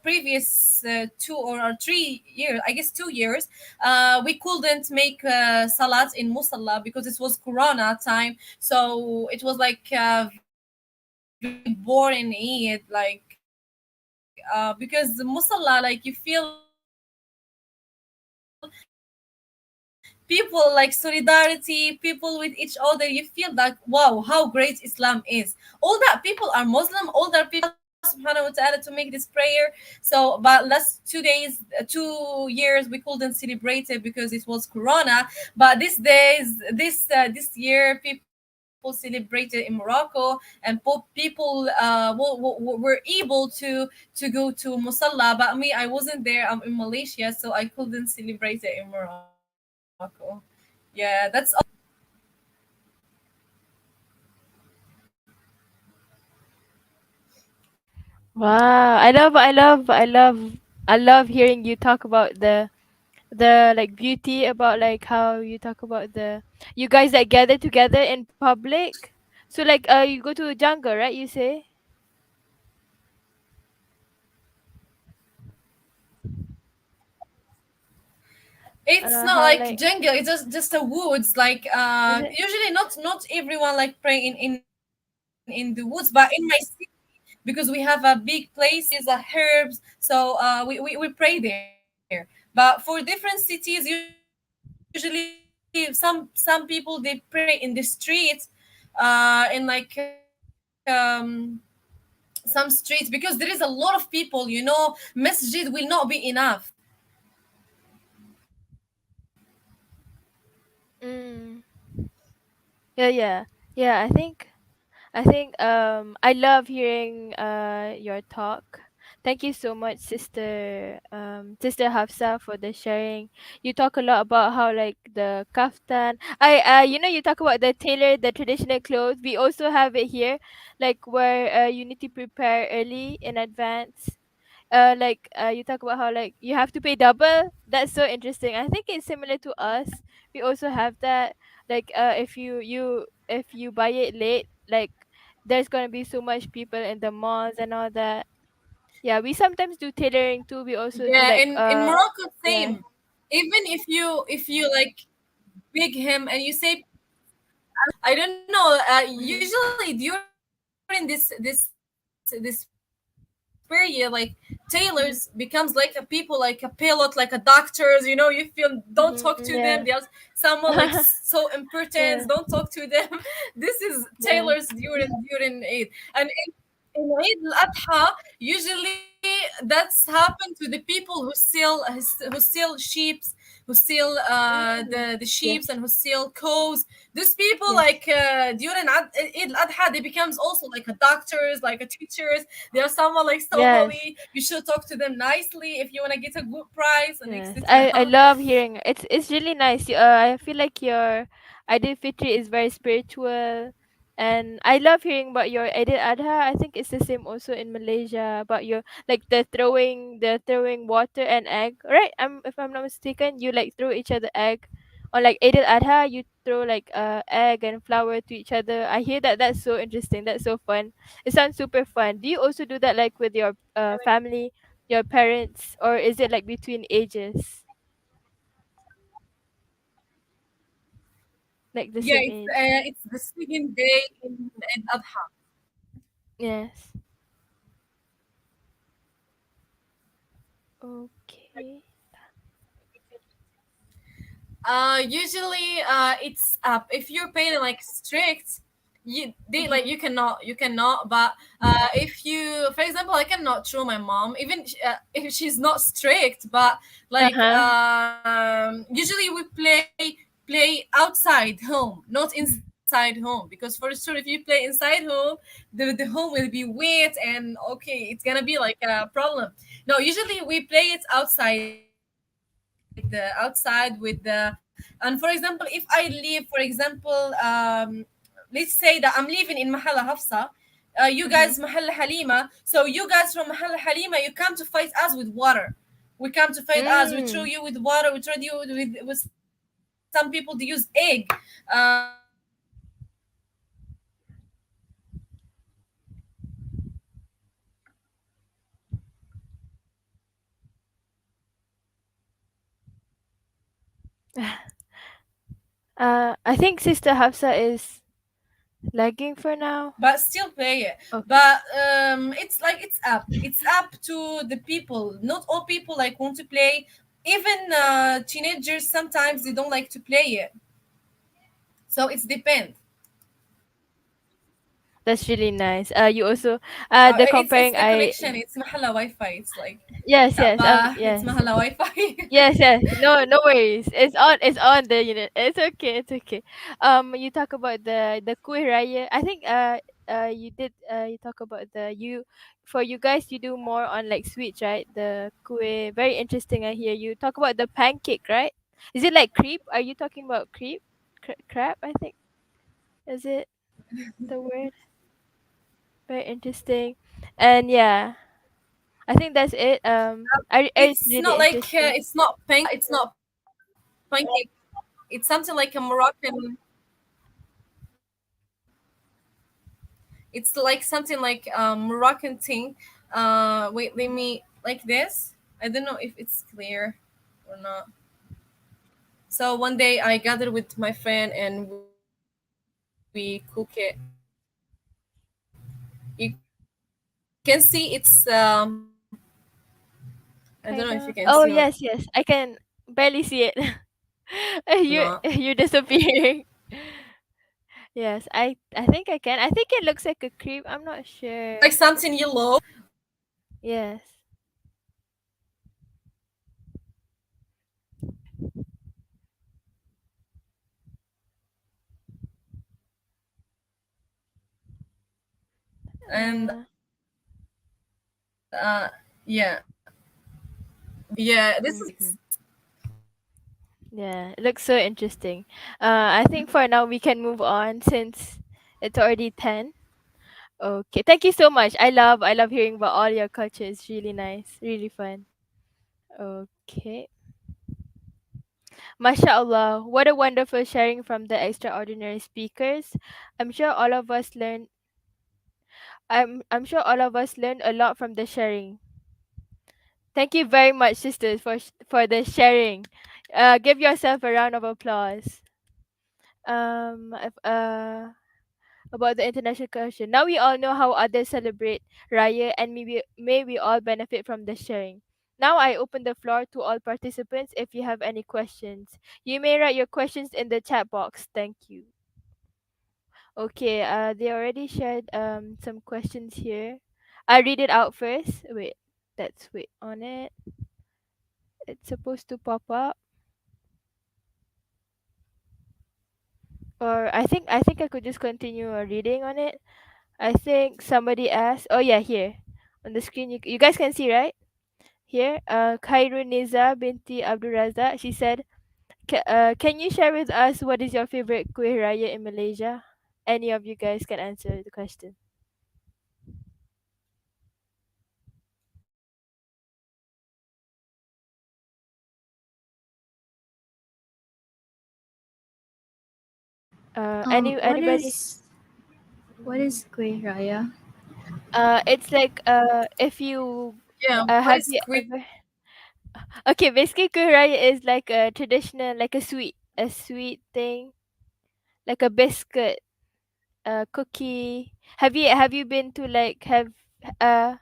previous 2 or 3 years, I guess 2 years, we couldn't make salat in Musalla because it was Corona time. So it was like very boring Eid, like because the Musalla, like, you feel people like solidarity, people with each other. You feel that, wow, how great Islam is. All that people are Muslim, all that people subhanahu wa ta'ala to make this prayer. So but last 2 days, 2 years, we couldn't celebrate it because it was Corona. But these days, this year, people celebrated in Morocco, and people were able to go to Musalla. But me, I wasn't there. I'm in Malaysia, so I couldn't celebrate it in Morocco. Yeah, that's all. Wow, I love hearing you talk about the like beauty about like how you talk about the you guys that gather together in public. So like you go to a jungle, right? You say. It's not How like like jungle. It's just a woods. Like is it? usually not everyone like pray in the woods, but in my city, because we have a big places, herbs. So we pray there. But for different cities, usually some people they pray in the street, in like some streets, because there is a lot of people. Masjid will not be enough. Mm. Yeah, yeah, yeah. I love hearing your talk. Thank you so much, sister Hafsa, for the sharing. You talk a lot about how like the kaftan. You talk about the tailor, the traditional clothes. We also have it here, like where you need to prepare early in advance. You talk about how like you have to pay double. That's so interesting. I think it's similar to us. We also have that. Like if you buy it late, like there's gonna be so much people in the malls and all that. Yeah, we sometimes do tailoring too. We also do Yeah, like in Morocco, yeah. same. Even if you like big him and you say, I don't know. Mm-hmm. Usually during this period, like tailors becomes like a people, like a pilot, like a doctors. You feel don't talk to them. They are Mm-hmm. someone Yeah. like so important. Don't talk to them. Yeah. This is tailors Yeah. during Eid. And in Eid al-Adha, usually that's happened to the people who sell sheep, who sell Mm. the sheep, Yes. and who sell cows. These people, Yes. like during Eid al-Adha, they becomes also like a doctors, like a teachers. They are someone like so Yes. holy. You should talk to them nicely if you want to get a good price and Yes, etc. I love hearing it's really nice. I feel like your Idil Fitri is very spiritual, and I love hearing about your Idil Adha. I think it's the same also in Malaysia about your like the throwing water and egg. Right? If I'm not mistaken, you like throw each other egg, or like Idil Adha, you throw like egg and flour to each other. I hear that that's so interesting. That's so fun. It sounds super fun. Do you also do that like with your family? Your parents, or is it like between ages, like the Yeah, same it's age? it's the second day in Eid Adha. Yes. Okay. Usually, it's up. If you're paying like strict, Mm-hmm. you cannot. But if you, for example, I cannot throw my mom, even if she's not strict. But like Uh-huh. usually we play outside home, not inside home, because for sure if you play inside home, the home will be wet, and okay, it's gonna be like a problem. No, usually we play it outside with the. And for example, if I live, for example, let's say that I'm living in Mahallah Hafsa, you guys Mm-hmm. Mahallah Halima, so you guys from Mahallah Halima, you come to fight us with water. We come to fight us. We throw Mm. you with water. We throw you with some people to use egg. I think Sister Hafsa is lagging for now. But still play it. Okay. But it's up to the people. Not all people like want to play. Even teenagers sometimes they don't like to play it. So it's depend. That's really nice. You also the It's comparing the I connection. It's Mahallah Wi-Fi. It's like yes, yes, it's yes. Mahallah Wi-Fi. Yes, yes. No, no worries. It's on the unit. It's okay. It's okay. You talk about the Kuih Raya. I think you did you talk about the you for you guys you do more on like sweets, right? The Kuih. Very interesting. I hear you talk about the pancake, right? Is it like crepe? Are you talking about crepe? Crab, I think. Is it the word? Very interesting. And yeah, I think that's it. It's It's really not like interesting. it's not pancake. It's something like a Moroccan. It's like something like Moroccan thing. Wait, let me like this. I don't know if it's clear or not. So one day I gathered with my friend and we cook it. You can see it's I don't know if you can see or Kind of. Oh yes, yes. I can barely see it. not. You're disappearing. Yes, I think I can. I think it looks like a creep. I'm not Like sure. something yellow. Yes. And Uh. yeah, this is Mhm. Yeah, it looks so interesting. I think for now we can move on since it's already 10. Okay. Thank you so much. I love hearing about all your culture. It's really nice. Really fun. Okay. MashaAllah, what a wonderful sharing from the extraordinary speakers. I'm sure all of us learned I'm sure all of us learned a lot from the sharing. Thank you very much, sisters, for the sharing. Give yourself a round of applause. If, about the international question. Now we all know how others celebrate Raya, and may we all benefit from the sharing. Now I open the floor to all participants. If you have any questions, you may write your questions in the chat box. Thank you. Okay, they already shared some questions here. I read it out first. Wait, let's wait on it. It's supposed to pop up. Or I think I could just continue reading on it. I think somebody asked. Oh yeah, here on the screen you guys can see right here. Khairuniza binti Abduraza. She said, "Can you share with us what is your favorite kuih raya in Malaysia?" Any of you guys can answer the question. What Anybody? what is Kueh Raya? It's like if you yeah. What have is you quick? ever okay, basically kuih raya is like a traditional, like a sweet thing, like a biscuit, cookie. Have you been to like have uh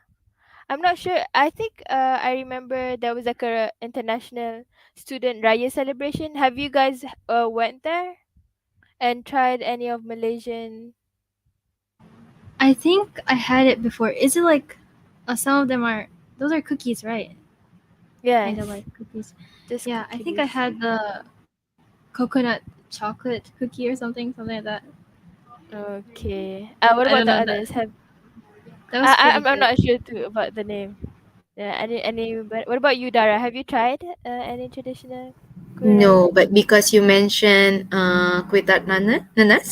I'm not sure. I think I remember there was like a international student raya celebration. Have you guys went there and tried any of Malaysian? I think I had it before. Is it like some of them are those are cookies, right? Kind of Yes, like cookies. just Yeah, I think I cookies. had the coconut chocolate cookie or something like that. Okay. What I about don't the know others? that Have that was pretty I'm good. not sure too about the name. Yeah. Any. But what about you, Dara? Have you tried any traditional kuih raya? No, but because you mentioned kwitat Yes. nanas,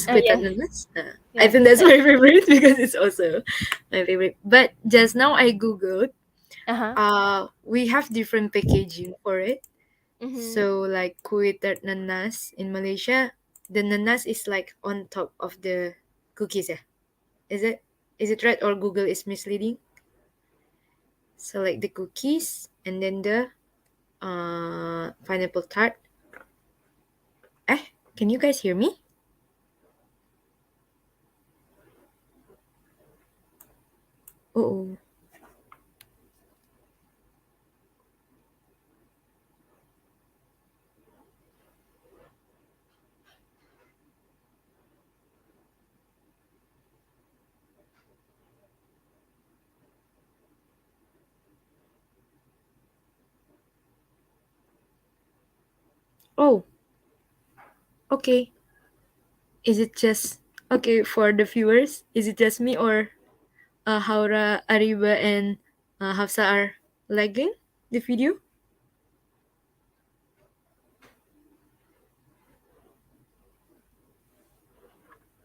I Yes. think that's my favorite because it's also my favorite. But just now I googled, Uh huh. we have different packaging for it. Mhm. So like kwitat nanas in Malaysia, the nanas is like on top of the cookies. Yeah, is it? Is it right or Google is misleading? So like the cookies and then the pineapple tart. Eh, can you guys hear me? Oh, Oh, okay. Is it just okay for the viewers? Is it just me or Haura, Ariba, and Hafsa are lagging the video?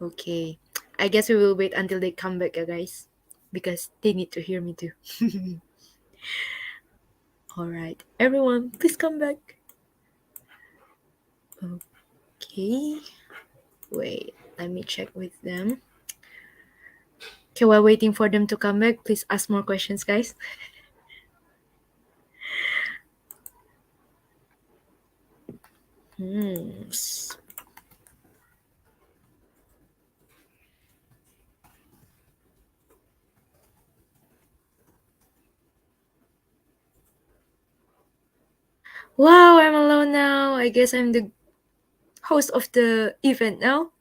Okay. I guess we will wait until they come back, guys, because they need to hear me too. All right, everyone, please come back. Okay. Wait, let me check with them. Okay, while waiting for them to come back, please ask more questions, guys. Hmm. Wow, I'm alone now. I guess I'm the host of the event now.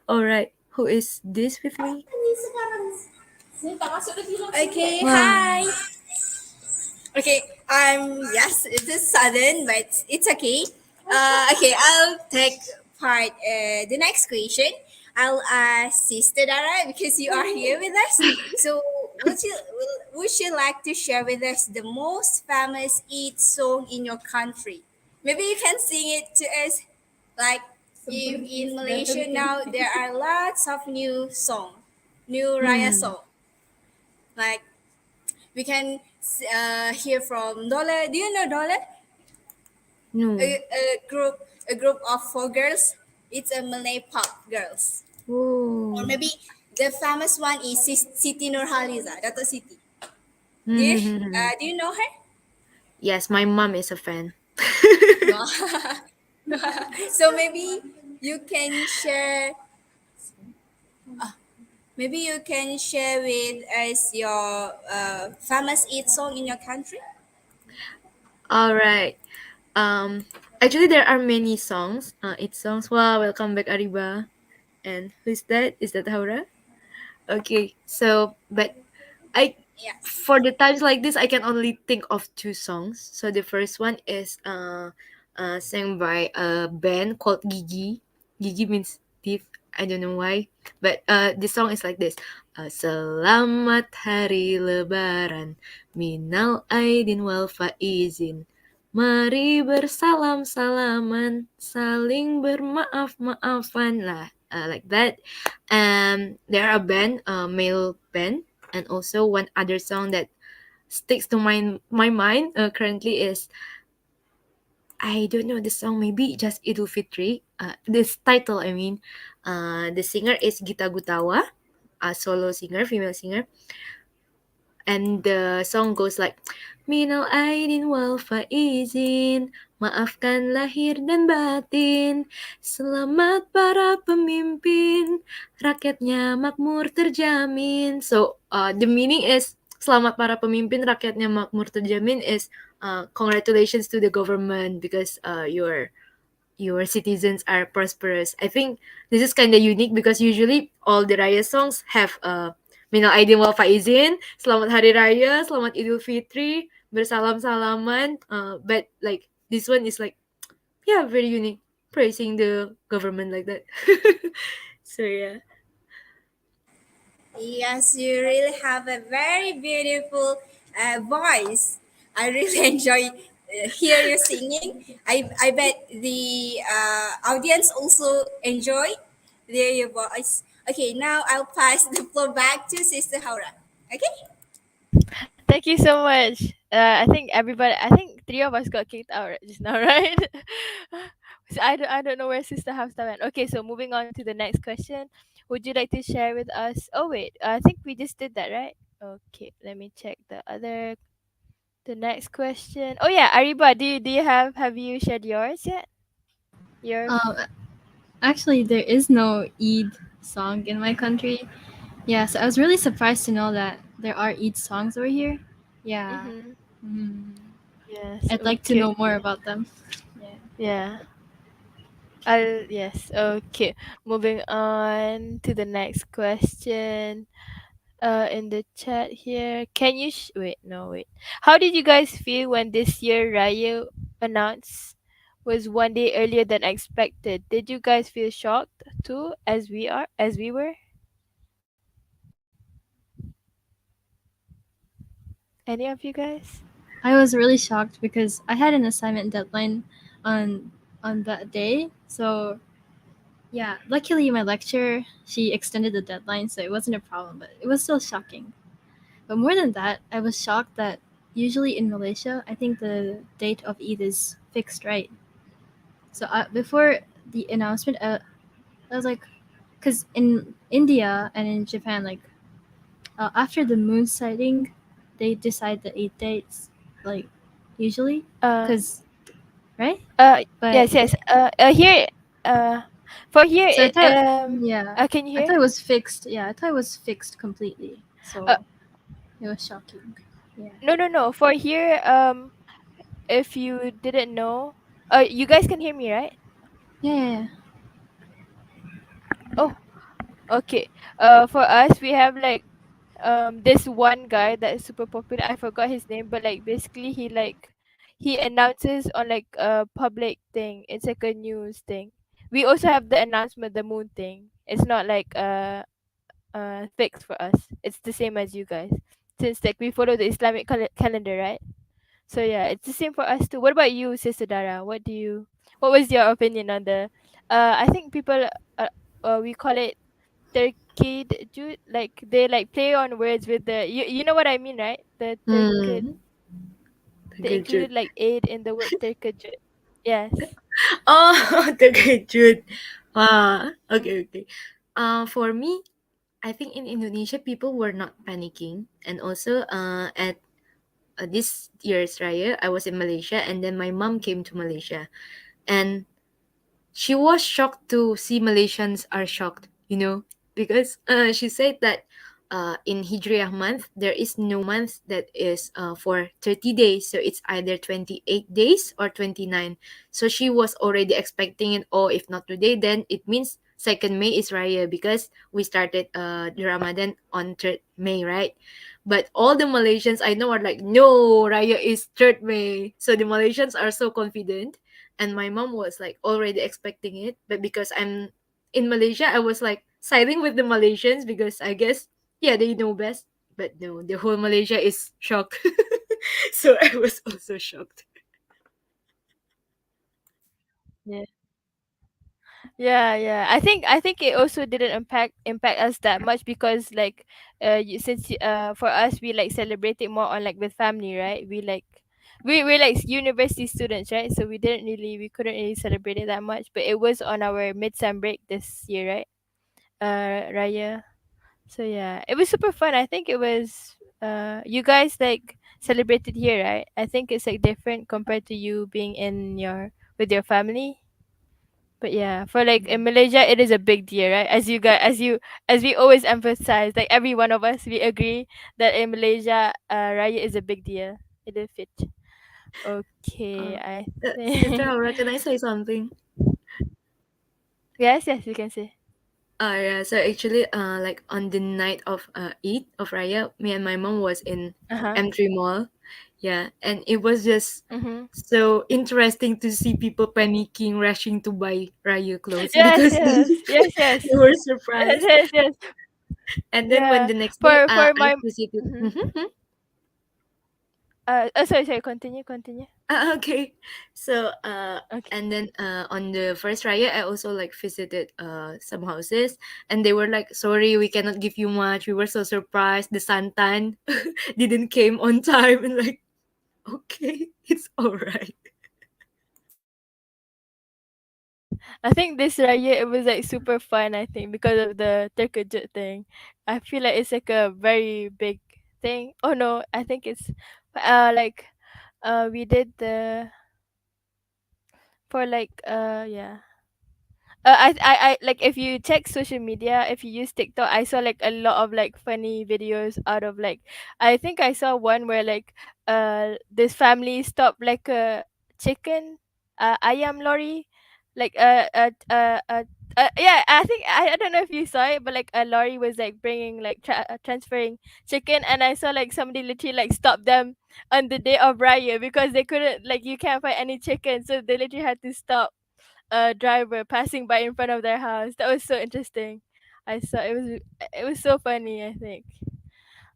All right, who is this with me? Okay, Wow. hi. Okay, yes, it is sudden, but it's okay. Okay, I'll take part. The next question, I'll ask Sister Dara because you are here with us. So, would you like to share with us the most famous Eid song in your country? Maybe you can sing it to us. Like in Malaysia now, there are lots of new Raya Hmm. song. Like we can hear from Dole. Do you know Dole? No. A group of four girls. It's a Malay pop girls. Or Oh. maybe the famous one is Siti Nurhaliza, Dato Siti. Do you know her? Yes, my mom is a fan. No. So you can share. Maybe you can share with us your famous Eid song in your country. All right. Um, Actually, there are many songs. It's songs. Wow, welcome back, Ariba. And who's that? Is that Haura? Okay. So, but I, Yes. for the times like this, I can only think of two songs. So the first one is sang by a band called Gigi. Gigi means thief. I don't know why, but the song is like this. Selamat Hari Lebaran, minal aidin wal faizin. Mari bersalam salaman, saling bermaaf maafan lah, like that. There are a band, male band, and also one other song that sticks to my mind currently is, I don't know the song, maybe just Idul Fitri. This title, I mean, the singer is Gita Gutawa, a solo singer, female singer, and the song goes like, Minal aidin wal faizin, maafkan lahir dan batin, selamat para pemimpin, rakyatnya makmur terjamin. So the meaning is, selamat para pemimpin, rakyatnya makmur terjamin is, congratulations to the government because your citizens are prosperous. I think this is kind of unique because usually all the Raya songs have Minal Aidin wal Faizin, Selamat Hari Raya, Selamat Idul Fitri, Bersalam Salaman. But like this one is like, yeah, very unique, praising the government like that. So yeah. Yes, you really have a very beautiful voice. I really enjoy hear you singing. I bet the audience also enjoy hear your voice. Okay, now I'll pass the floor back to Sister Haura. Okay. Thank you so much. I think three of us got kicked out just now, right? So I don't know where Sister Hafsa went. Okay, so moving on to the next question. Would you like to share with us? Oh wait, I think we just did that, right? Okay, let me check the next question. Oh yeah, Ariba, have you shared yours yet? Your Um, Actually, there is no Eid song in my country. Yeah, so I was really surprised to know that there are Eid songs over here. Yeah. mm-hmm. Mm. Yes. I'd like to Okay. know more about them. Yeah. Yeah. I'll yes. Okay. Moving on to the next question. In the chat here. Can you wait, no wait. How did you guys feel when this year Raya announced was one day earlier than expected. Did you guys feel shocked too, as we were? Any of you guys? I was really shocked because I had an assignment deadline on that day. So yeah, luckily my lecturer she extended the deadline, so it wasn't a problem. But it was still shocking. But more than that, I was shocked that usually in Malaysia, I think the date of Eid is fixed, right? So before the announcement, I was like, because in India and in Japan, like after the moon sighting, they decide the Eid dates, like usually, Uh, because right. But yes, yes. Here, uh, for here, so I it, thought, yeah, can you I hear? thought it was fixed. Yeah, I thought it was fixed completely. Uh, So it was shocking. Yeah. no, no, no. For here, if you didn't know, you guys can hear me, right? Yeah, yeah, yeah. Oh, okay. For us, we have like this one guy that is super popular. I forgot his name, but like basically he announces on like a public thing. It's like a news thing. We also have the announcement, the moon thing. It's not like fixed for us. It's the same as you guys. Since like we follow the Islamic calendar, right? So yeah, it's the same for us too. What about you, Sister Dara? What was your opinion on the I think people we call it Turkey Jude, like they like play on words with the you know what I mean, right? The Turkey, Hmm. they Terkejut. included like aid in the word Turkey. Yes. Oh, terkejut. Okay, okay. For me, I think in Indonesia people were not panicking, and also at this year's Raya, I was in Malaysia, and then my mom came to Malaysia, and she was shocked to see Malaysians are shocked, because she said that in Hijriah month, there is no month that is for 30 days. So it's either 28 days or 29. So she was already expecting it, oh, if not today, then it means 2nd May is Raya because we started the Ramadan on 3rd May, right? But all the Malaysians I know are like, no, Raya is 3rd May. So the Malaysians are so confident, and my mom was like already expecting it, but because I'm in Malaysia, I was like siding with the Malaysians because I guess, yeah, they know best. But no, the whole Malaysia is shocked. So I was also shocked. Yeah. Yeah. I think it also didn't impact us that much because like for us we like celebrate it more on like with family, right? We're like university students, right? So we couldn't really celebrate it that much, but it was on our mid-sem break this year, right? Raya. So yeah, it was super fun. I think it was you guys like celebrated here, right? I think it's like different compared to you being in your with your family. But yeah, for like in Malaysia, it is a big deal, right? As we always emphasize, like every one of us, we agree that in Malaysia, Raya is a big deal. It is fit. Okay, Uh, I Sister think Aura, can I say something? yes, yes, you can say. Yeah, so actually, like on the night of Eid of Raya, me and my mom was in Uh huh. M3 Mall. Yeah, and it was just Mhm. so interesting to see people panicking, rushing to buy Raya clothes Yes, because yes, yes, yes, they were yes, surprised. yes, yes. And then when Yeah. the next day, For I my. visited. Mhm. Mhm. Sorry, continue, continue. Okay, so Okay. and then on the first Raya, I also like visited some houses, and they were like, "Sorry, we cannot give you much. We were so surprised. The santan didn't came on time." And like, okay, it's all right. I think this Raya it was like super fun. I think because of the terkejut thing, I feel like it's like a very big thing. Oh no, I think it's like we did the for like yeah I like if you check social media, if you use TikTok, I saw like a lot of like funny videos out of like I think I saw one where like this family stopped like a chicken ayam lorry like Yeah, I don't know if you saw it, but like a lorry was like bringing like transferring chicken, and I saw like somebody literally like stop them on the day of Raya because they couldn't, like, you can't find any chicken, so they literally had to stop a driver passing by in front of their house. That was so interesting. I saw it was so funny, I think.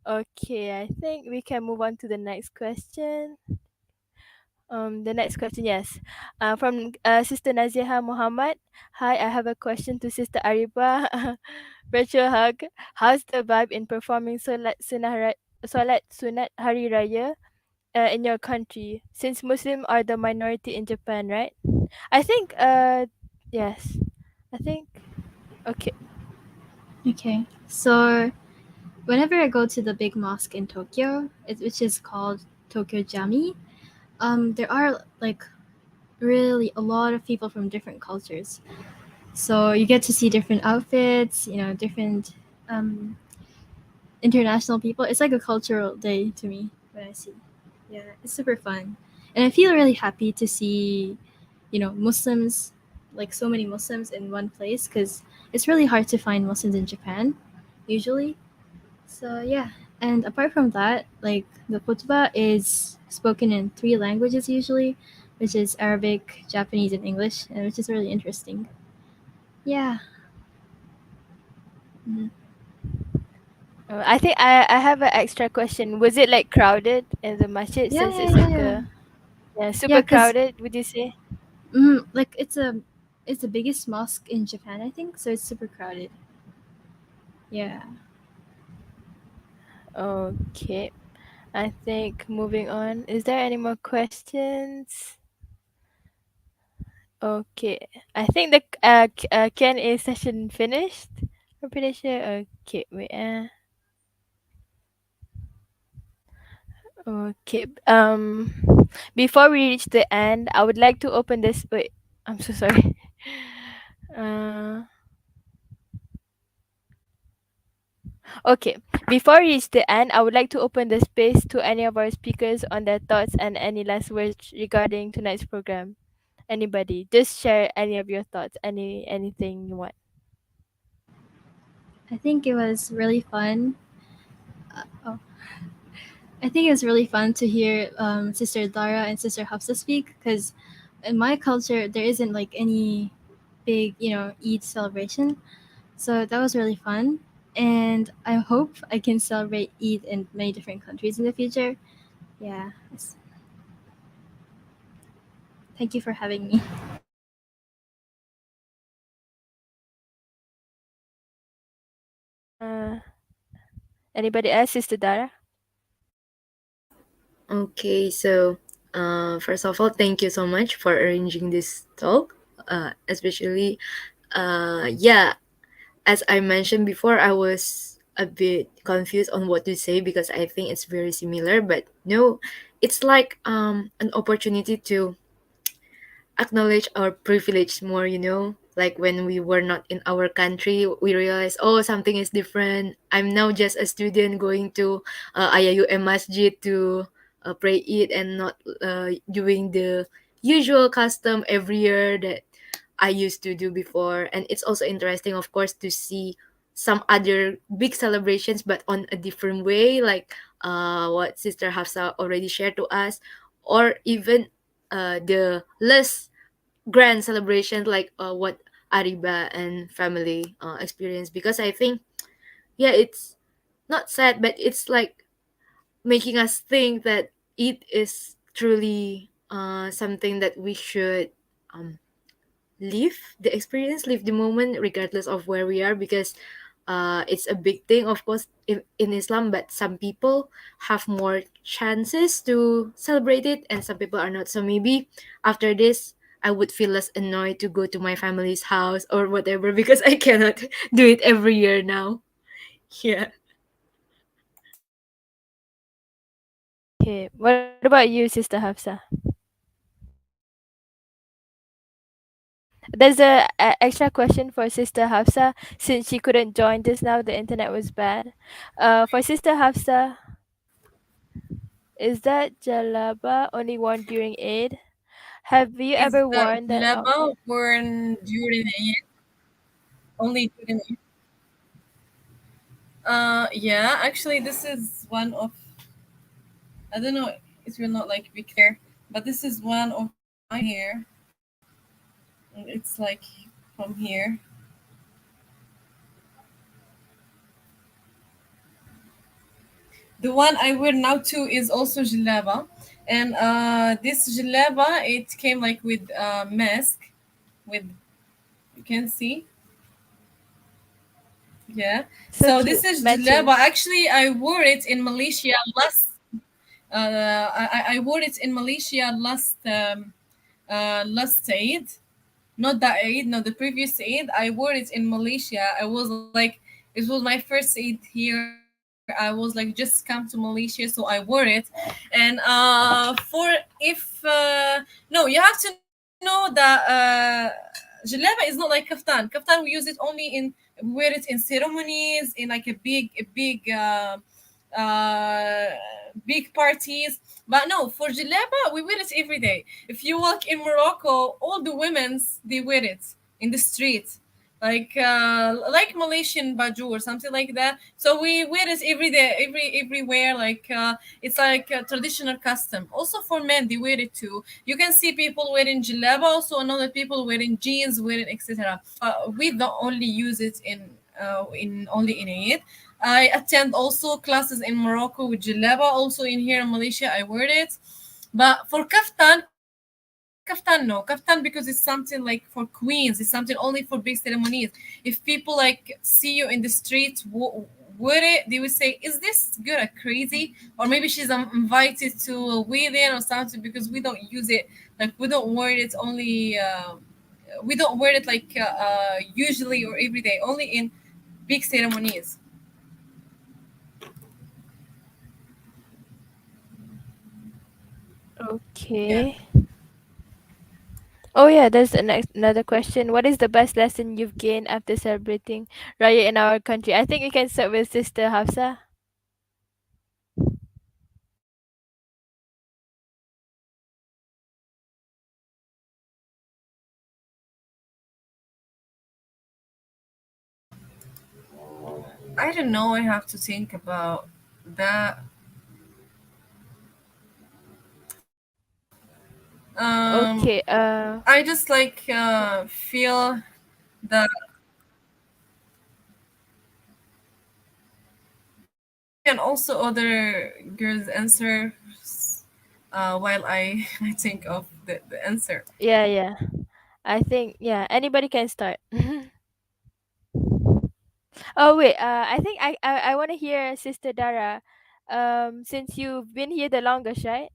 Okay, I think we can move on to the next question. The next question, yes, from Sister Naziha Muhammad. Hi, I have a question to Sister Ariba. Virtual hug. How's the vibe in performing Salat Sunat Hari Raya in your country? Since Muslim are the minority in Japan, right? I think yes. I think okay. Okay, so whenever I go to the big mosque in Tokyo, which is called Tokyo Jami, there are like really a lot of people from different cultures. So you get to see different outfits, different um, international people. It's like a cultural day to me when I see. Yeah, it's super fun, and I feel really happy to see, Muslims, like so many Muslims in one place, because it's really hard to find Muslims in Japan, usually. So yeah, and apart from that, like the khutbah is spoken in three languages usually, which is Arabic, Japanese, and English, and which is really interesting. Yeah. Mhm. I think I have an extra question. Was it like crowded in the masjid Yeah, since yeah, it's yeah, like yeah. a, yeah, Yeah, super cause crowded? Would you say? like it's the biggest mosque in Japan, I think, so it's super crowded. Yeah. Okay. I think moving on. Is there any more questions? Okay. I think the Q&A session finished. I'm pretty sure. Okay. Wait. Okay. Before we reach the end, I would like to open this. Wait. I'm so sorry. Uh. Okay, before we reach the end, I would like to open the space to any of our speakers on their thoughts and any last words regarding tonight's program. Anybody, just share any of your thoughts, anything you want. I think it was really fun. Oh, I think it was really fun to hear Sister Dara and Sister Hafsa speak, because in my culture there isn't like any big, Eid celebration. So that was really fun, and I hope I can celebrate Eid in many different countries in the future. Yeah. Thank you for having me. Uh, Anybody else, Sister Dara? Okay, so first of all, thank you so much for arranging this talk. Especially, yeah, as I mentioned before, I was a bit confused on what to say because I think it's very similar, but no, it's like an opportunity to acknowledge our privilege more, like when we were not in our country, we realize, oh, something is different. I'm now just a student going to IIUM masjid to pray Eid and not doing the usual custom every year that I used to do before. And it's also interesting, of course, to see some other big celebrations but on a different way, like what Sister Hafsa already shared to us, or even the less grand celebrations like what Ariba and family experience. Because I think, yeah, it's not sad, but it's like making us think that it is truly something that we should um, live the experience, live the moment, regardless of where we are, because it's a big thing, of course, in Islam, but some people have more chances to celebrate it and some people are not. So maybe after this, I would feel less annoyed to go to my family's house or whatever because I cannot do it every year now. Yeah. Okay. What about you, Sister Hafsa? There's a extra question for Sister Hafsa since she couldn't join just now. The internet was bad. For Sister Hafsa, is that jalaba only worn during Eid? Have you Is ever the worn that laba outfit? worn during the Eid? only during. Yeah, actually, this is one of, I don't know, it will not like be clear, but this is one of my hair. It's like from here. The one I wear now too is also jalaba, and this jalaba it came like with mask, with, you can see, yeah. So So cute. this is jalaba. Matching. Actually, I wore it in Malaysia last. I wore it in Malaysia last Eid, not that Eid, not the previous Eid. I wore it in Malaysia. I was like, it was my first Eid here. I was like just come to Malaysia, so I wore it. And for if no, you have to know that jalaba is not like kaftan. Kaftan we use it only in, we wear it in ceremonies, in like uh, big parties. But no, for jalaba, we wear it every day. If you walk in Morocco, all the women's they wear it in the street, like Malaysian baju or something like that. So we wear it every day, everywhere. It's like a traditional custom. Also for men, they wear it too. You can see people wearing jalaba, also another people wearing jeans, wearing etc. We don't only use it in only in Eid. I attend also classes in Morocco with jalaba. Also in here in Malaysia, I wear it. But for kaftan no. Kaftan because it's something like for queens. It's something only for big ceremonies. If people like see you in the street wear it, they will say, "Is this girl crazy?" Or maybe she's invited to a wedding or something, because we don't use it. Like we don't wear it only. We don't wear it usually or every day. Only in big ceremonies. Yeah. Okay. Oh yeah, there's another question. What is the best lesson you've gained after celebrating Raya in our country? I think we can start with Sister Hafsa. I don't know. I have to think about that. Okay. I just feel that and also other girls answer while I I think of the answer. Yeah, yeah. I think yeah. Anybody can start. Oh wait. I think I want to hear Sister Dara. Since you've been here the longest, right?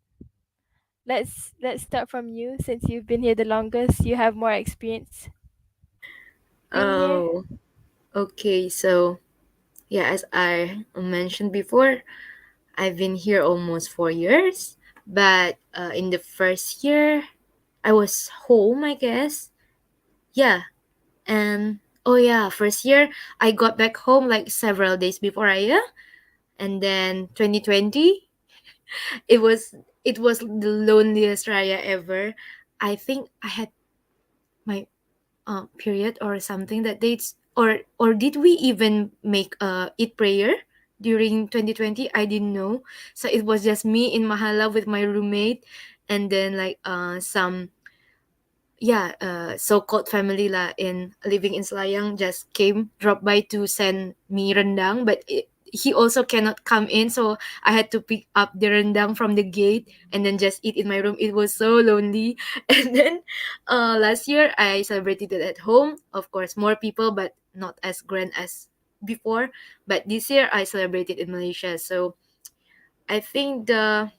Let's start from you. Since you've been here the longest, you have more experience being here. Oh, okay. So, yeah, as I mentioned before, I've been here almost 4 years. But in the first year, I was home, I guess. Yeah. And oh, yeah, first year, I got back home like several days before Raya. And then 2020, it was it was the loneliest Raya ever. I think I had my period or something that dates, or did we even make eat prayer during 2020? I didn't know. So it was just me in Mahallah with my roommate, and then like some, yeah, so-called family lah in living in Selayang just came, dropped by to send me rendang, but he also cannot come in, so I had to pick up the rendang from the gate and then just eat in my room. It was so lonely. And then last year I celebrated it at home, of course, more people, but not as grand as before. But this year I celebrated in Malaysia. So I think the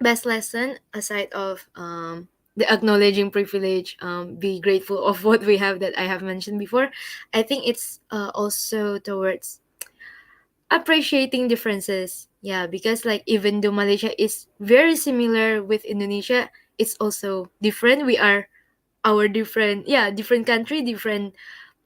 best lesson, aside of the acknowledging privilege, be grateful of what we have that I have mentioned before, I think it's also towards appreciating differences. Yeah, because like even though Malaysia is very similar with Indonesia, it's also different. We are our different, yeah, different country, different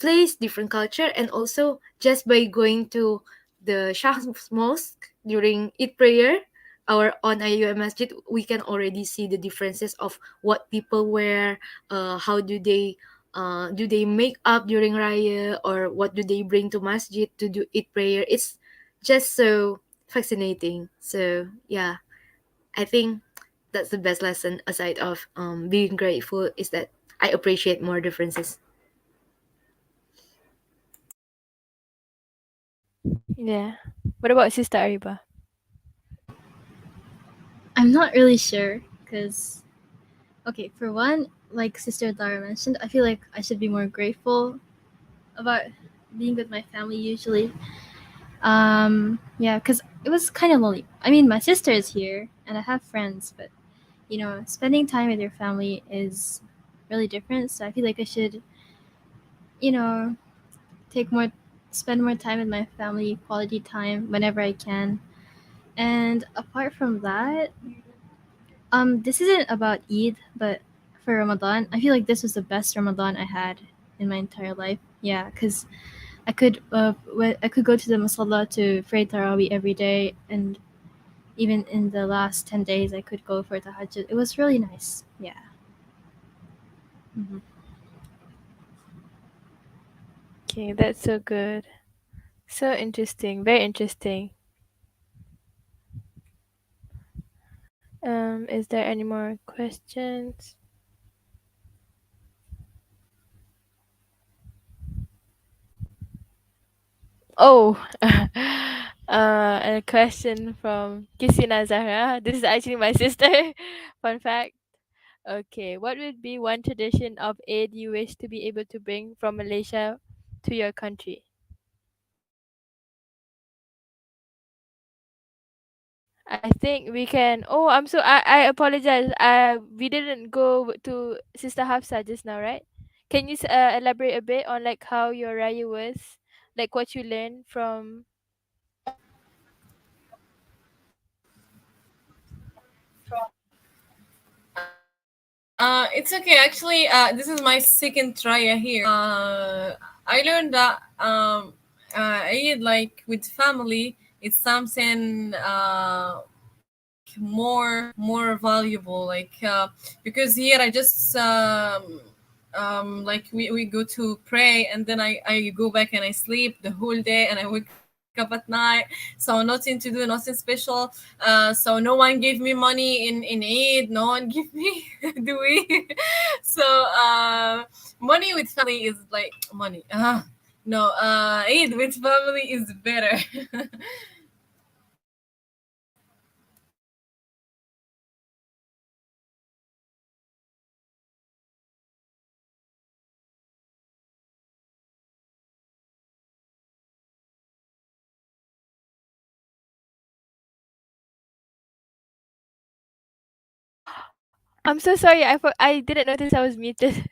place, different culture. And also just by going to the Shah Mosque during Eid prayer, our on IIUM masjid, we can already see the differences of what people wear, how do they do they make up during Raya, or what do they bring to masjid to do Eid prayer? It's just so fascinating. So yeah, I think that's the best lesson aside of being grateful is that I appreciate more differences. Yeah. What about Sister Ariba? I'm not really sure because, okay, for one, like Sister Dara mentioned, I feel like I should be more grateful about being with my family usually. Yeah, because it was kind of lonely. I mean, my sister is here and I have friends, but spending time with your family is really different. So I feel like I should, you know, take more, spend more time with my family, quality time whenever I can. And apart from that, this isn't about Eid, but for Ramadan, I feel like this was the best Ramadan I had in my entire life. Yeah, because I could go to the Mahallah to pray Tarawih every day, and even in the last 10 days, I could go for Tahajjud. It was really nice. Yeah. Okay, that's so good. So interesting. Very interesting. Is there any more questions? Oh, a question from Kisina Zahra. This is actually my sister. Fun fact. Okay, what would be one tradition of Eid you wish to be able to bring from Malaysia to your country? I think we can. Oh, I apologize. We didn't go to Sister Hafsa just now, right? Can you elaborate a bit on like how your raya was, like what you learned from? It's okay. Actually, this is my second try here. I learned that Eid, like with family, it's something more valuable. Because here I just like we go to pray, and then I go back and I sleep the whole day, and I wake up at night. So nothing to do, nothing special. So no one gave me money in Eid. No one give me do we? So money with family is like money. No, Eid with family is better. I'm so sorry. I didn't notice I was muted.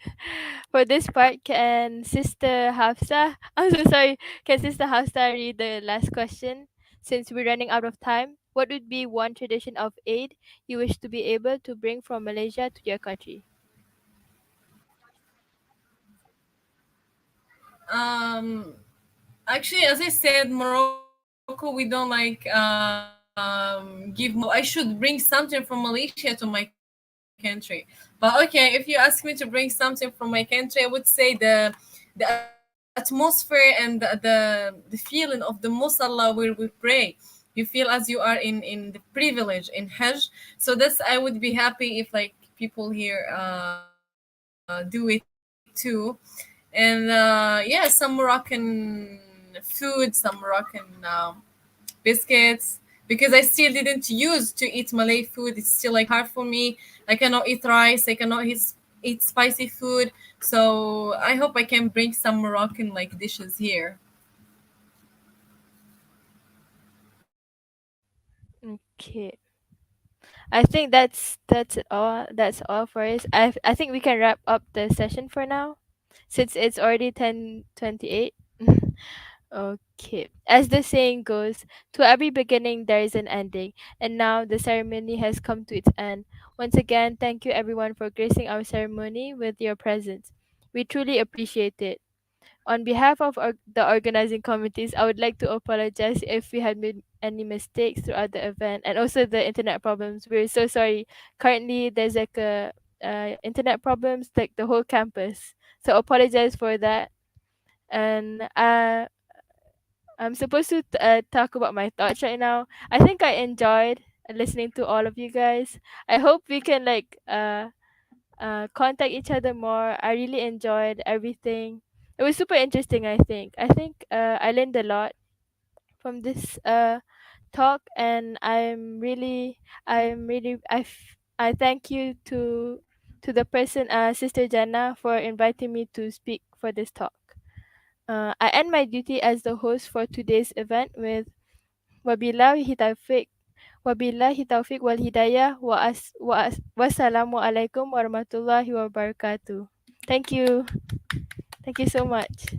For this part, can Sister Hafsa? I'm so sorry. Can Sister Hafsa read the last question? Since we're running out of time, what would be one tradition of aid you wish to be able to bring from Malaysia to your country? um Actually, as I said, Morocco, we don't like give money. So I should bring something from Malaysia to my country. But okay, if you ask me to bring something from my country, I would say the atmosphere and the feeling of the musalla where we pray. You feel as you are in the privilege in Hajj. So that's I would be happy if like people here do it too. And yeah, some Moroccan food, some Moroccan biscuits, because I still didn't use to eat Malay food. It's still like hard for me. I cannot eat rice. I cannot eat spicy food. So I hope I can bring some Moroccan like dishes here. Okay. I think that's all for us. I think we can wrap up the session for now, since it's already 10:28. Okay. As the saying goes, to every beginning there is an ending, and now the ceremony has come to its end. Once again, thank you everyone for gracing our ceremony with your presence. We truly appreciate it. On behalf of the organizing committees, I would like to apologize if we had made any mistakes throughout the event, and also the internet problems. We're so sorry. Currently, there's like a internet problems like the whole campus. So apologize for that. And I'm supposed to talk about my thoughts right now. I think I enjoyed listening to all of you guys. I hope we can contact each other more. I really enjoyed everything. It was super interesting. I think I learned a lot from this talk, and I thank you to the person, Sister Jannah, for inviting me to speak for this talk. I end my duty as the host for today's event with wabillahi taufiq wal hidayah wassalamualaikum warahmatullahi wabarakatuh. Thank you. Thank you so much.